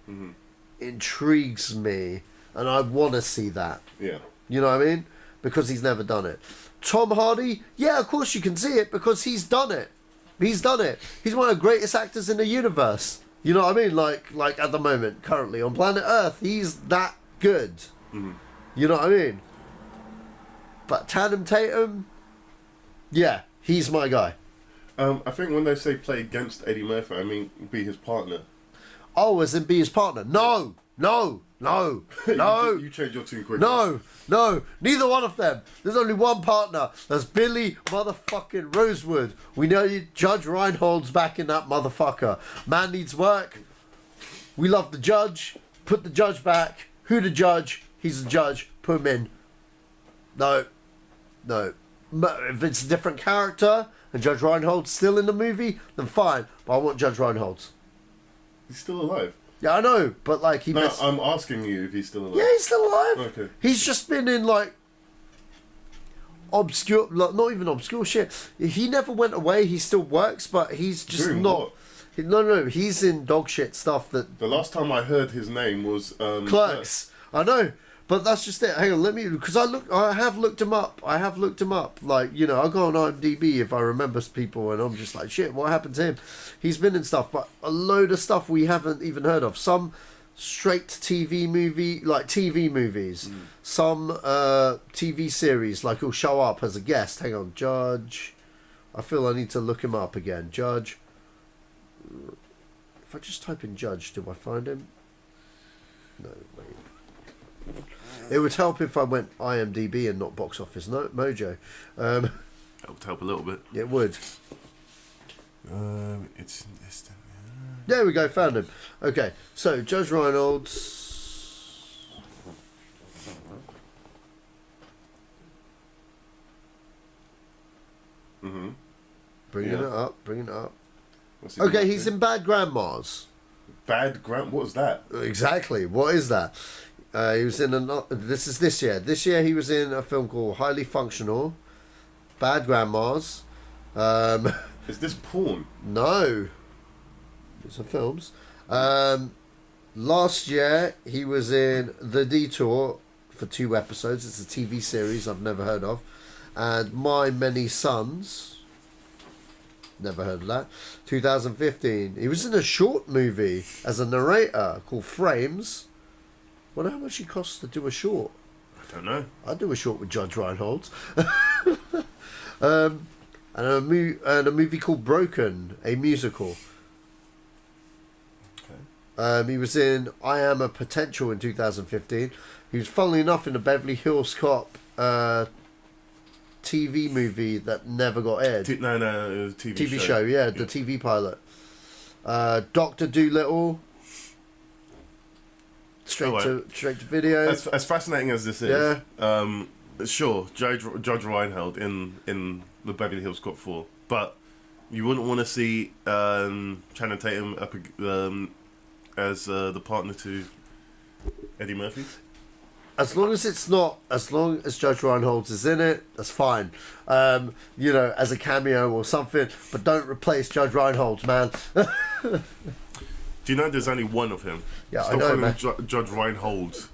intrigues me, and I want to see that. Yeah. You know what I mean? Because he's never done it. Tom Hardy, yeah, of course you can see it because he's done it. He's done it. He's one of the greatest actors in the universe. You know what I mean? Like at the moment, currently on planet Earth, he's that good. You know what I mean? But Channing Tatum, yeah, he's my guy. I think when they say play against Eddie Murphy, I mean be his partner. Oh, as in be his partner? No. You changed your tune quickly. No, neither one of them. There's only one partner. That's Billy motherfucking Rosewood. We know Judge Reinhold's back in that motherfucker. Man needs work. We love the judge. Put the judge back. Who the judge? He's the judge. Put him in. No. If it's a different character and Judge Reinhold's still in the movie, then fine. But I want Judge Reinhold's. He's still alive. Yeah, I know, but like No, I'm asking you if he's still alive. Yeah, he's still alive. Okay. He's just been in like obscure, like, not even obscure shit. He never went away. He still works, but he's just Doing not. what? No, he's in dog shit stuff that. The last time I heard his name was Clerks. I know, but that's just it. Hang on, let me, because I have looked him up. Like, you know, I go on IMDb if I remember people, and I'm just like, shit, what happened to him? He's been in stuff, but a load of stuff we haven't even heard of. Some straight TV movie, like TV movies. Some TV series, like he'll show up as a guest. Hang on, Judge. I feel I need to look him up again. Judge. If I just type in Judge, do I find him? No, wait. It would help if I went IMDb and not Box Office Mojo. That would help a little bit. It would. It's There we go, found him. Okay, so Judge Reynolds. Bringing it up. Okay, he's in Bad Grandmas. What was that? Exactly. What is that? He was in this year. This year he was in a film called Highly Functional, Bad Grandmas. Is this porn? No. These are films. Last year he was in The Detour for 2 episodes. It's a TV series I've never heard of. And My Many Sons. Never heard of that. 2015. He was in a short movie as a narrator called Frames. Wonder how much it costs to do a short. I don't know. I'd do a short with Judge Reinhold. And a movie called Broken, a musical. Okay. He was in I Am a Potential in 2015. He was, funnily enough, in the Beverly Hills Cop TV movie that never got aired. It was a TV show, yeah, the TV pilot. Dr. Dolittle. Straight to video. As fascinating as this is, sure, Judge Reinhold in the Beverly Hills Cop 4, but you wouldn't want to see Channing Tatum up as the partner to Eddie Murphy. As long as Judge Reinhold is in it, that's fine. You know, as a cameo or something, but don't replace Judge Reinhold, man. Do you know there's only one of him? Yeah, Stop I know, calling man. him Judge Reinhold.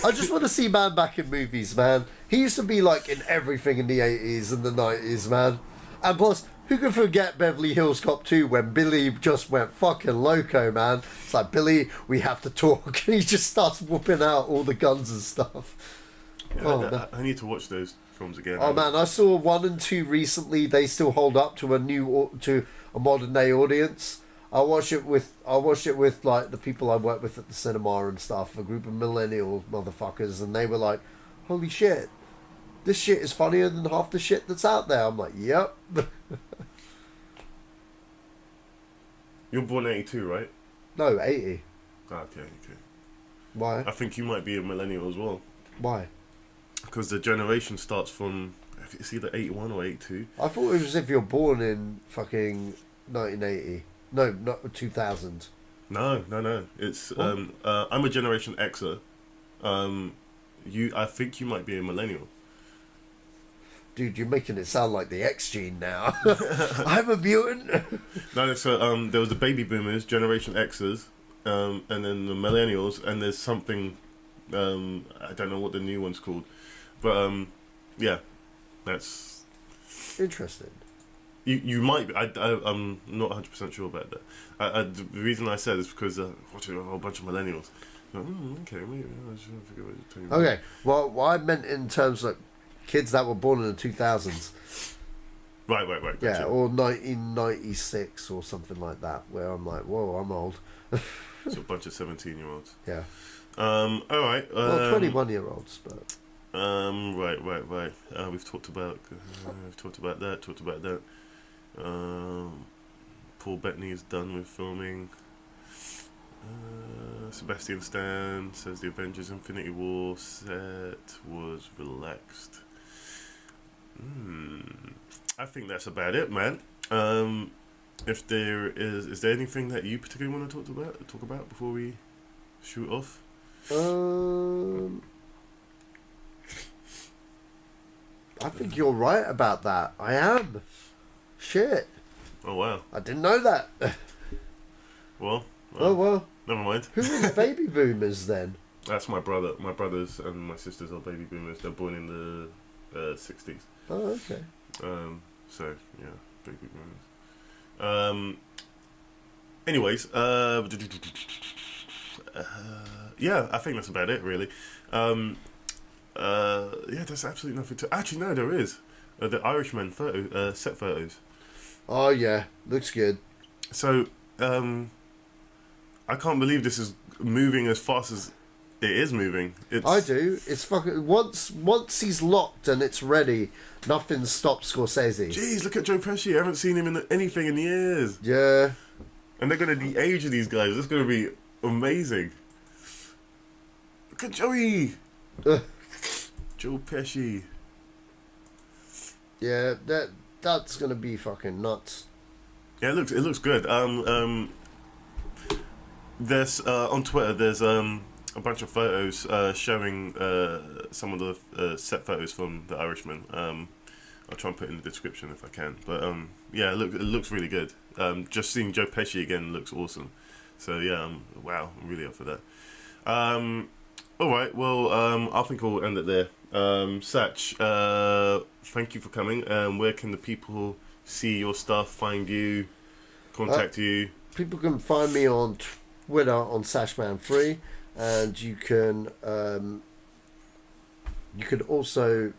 I just want to see man back in movies, man. He used to be like in everything in the 80s and the 90s, man. And plus, who can forget Beverly Hills Cop 2 when Billy just went fucking loco, man? It's like, Billy, we have to talk. And he just starts whooping out all the guns and stuff. Yeah, I need to watch those films again. Oh man, I saw 1 and 2 recently. They still hold up to a modern day audience. I watched it with like the people I work with at the cinema and stuff, a group of millennial motherfuckers, and they were like, "Holy shit, this shit is funnier than half the shit that's out there." I'm like, "Yep." You're born 82, right? No, 80. Okay. Why? I think you might be a millennial as well. Why? Because the generation starts from it's either 81 or 82. I thought it was if you're born in fucking 1980. No, not 2000. No. It's I'm a Generation Xer. I think you might be a millennial. Dude, you're making it sound like the X gene now. I'm a mutant. No, so there was the baby boomers, Generation Xers, and then the millennials, and there's something I don't know what the new one's called, but yeah, that's interesting. You might be. I'm not 100% sure about that. The reason I said is because watching a whole bunch of millennials. Okay, maybe I should figure what you're talking about. Okay, well, what I meant in terms of kids that were born in the 2000s. Right. Yeah, Gotcha. or 1996 or something like that, where I'm like, whoa, I'm old. It's a bunch of 17-year-olds. Yeah. All right. Well, 21-year-olds, but. Right. We've talked about that. Paul Bettany is done with filming. Sebastian Stan says the Avengers Infinity War set was relaxed. I think that's about it, man. If there is there anything that you particularly want to talk about before we shoot off? I think you're right about that. I am. Shit. Oh wow. I didn't know that. Well. Oh well. Never mind. Who are the baby boomers then? That's my brother. My brothers and my sisters are baby boomers. They're born in the 60s. Oh, okay. So yeah, baby boomers. Anyways, yeah, I think that's about it, really. Yeah, there's absolutely nothing to. Actually, no, there is. The Irishman photo, set photos. Oh yeah, looks good. So, I can't believe this is moving as fast as it is moving. I do. It's fucking once he's locked and it's ready, nothing stops Scorsese. Jeez, look at Joe Pesci. I haven't seen him in anything in years. Yeah. And they're gonna de-age these guys. It's gonna be amazing. Look at Joey. Joe Pesci. Yeah, that's gonna be fucking nuts. Yeah, it looks good. There's on Twitter. There's a bunch of photos showing some of the set photos from The Irishman. I'll try and put it in the description if I can. But yeah, it looks really good. Just seeing Joe Pesci again looks awesome. So yeah, wow, I'm really up for that. All right, well, I think we'll end it there. Sach, thank you for coming. Where can the people see your stuff, find you, contact you? People can find me on Twitter on Sashman3, and you can also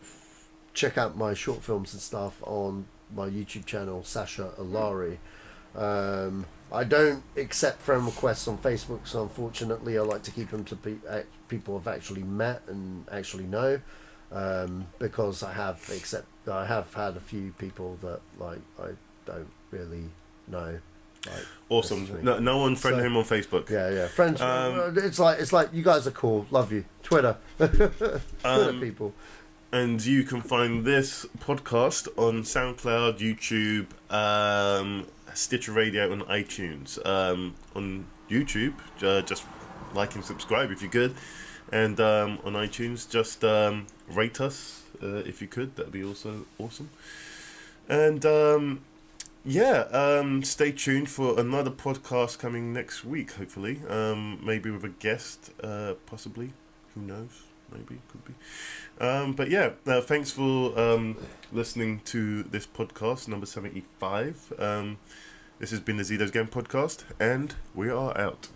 check out my short films and stuff on my YouTube channel, Sacha Allari. I don't accept friend requests on Facebook, so unfortunately I like to keep them to people I've actually met and actually know, because I have had a few people that like I don't really know. Like, awesome. No one friend him on Facebook. Yeah, friends. It's like you guys are cool. Love you. Twitter, Twitter people. And you can find this podcast on SoundCloud, YouTube, Stitcher Radio, and iTunes. On YouTube, just like and subscribe if you could, and on iTunes, just rate us if you could. That'd be also awesome. And stay tuned for another podcast coming next week. Hopefully, maybe with a guest, possibly. Who knows? Maybe, could be. But yeah, thanks for listening to this podcast, number 75. This has been the Zedos Game Podcast, and we are out.